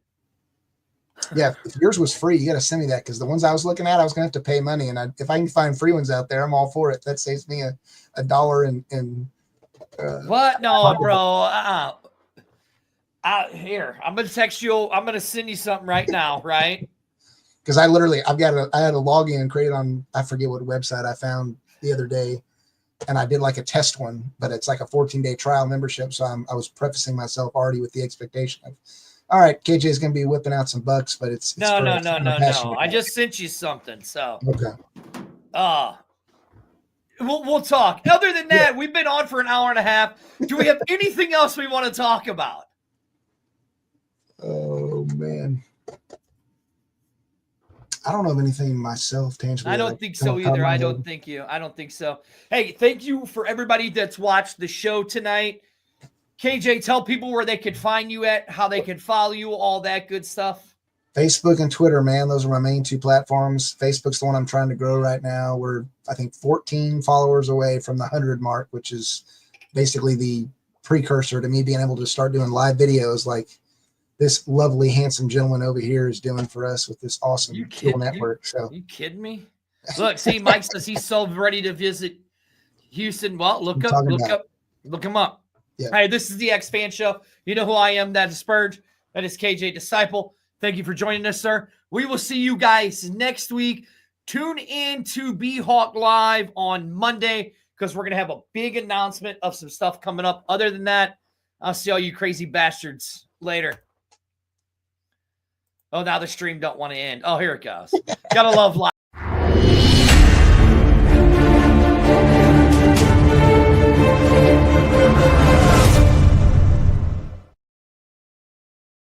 Yeah. If yours was free, you got to send me that, because the ones I was looking at, I was going to have to pay money. And if I can find free ones out there, I'm all for it. That saves me $1 in what? No, bro. Here, I'm going to text you. I'm going to send you something right now, right? Because I had a login created on, I forget what website I found the other day, and I did like a test one, but it's like a 14-day trial membership. So I was prefacing myself already with the expectation of, all right, KJ is going to be whipping out some bucks, but it's no. I just sent you something. So, okay. We'll talk. Other than that, we've been on for an hour and a half. Do we have anything else we want to talk about? Oh man. I don't know of anything myself tangibly. I don't think so either. I don't think so. Hey, thank you for everybody that's watched the show tonight. KJ, tell people where they could find you at, how they can follow you, all that good stuff. Facebook and Twitter, man. Those are my main 2 platforms. Facebook's the one I'm trying to grow right now. We're, I think, 14 followers away from the 100 mark, which is basically the precursor to me being able to start doing live videos like this lovely, handsome gentleman over here is doing for us with this awesome tool network. So, you kidding me? Look, see, Mike says he's so ready to visit Houston. Well, look him up. Yeah. Hey, this is the X-Fan Show. You know who I am. That is Spurge. That is KJ Disciple. Thank you for joining us, sir. We will see you guys next week. Tune in to B-Hawk Live on Monday because we're going to have a big announcement of some stuff coming up. Other than that, I'll see all you crazy bastards later. Oh, now the stream don't want to end. Oh, here it goes. Gotta love live.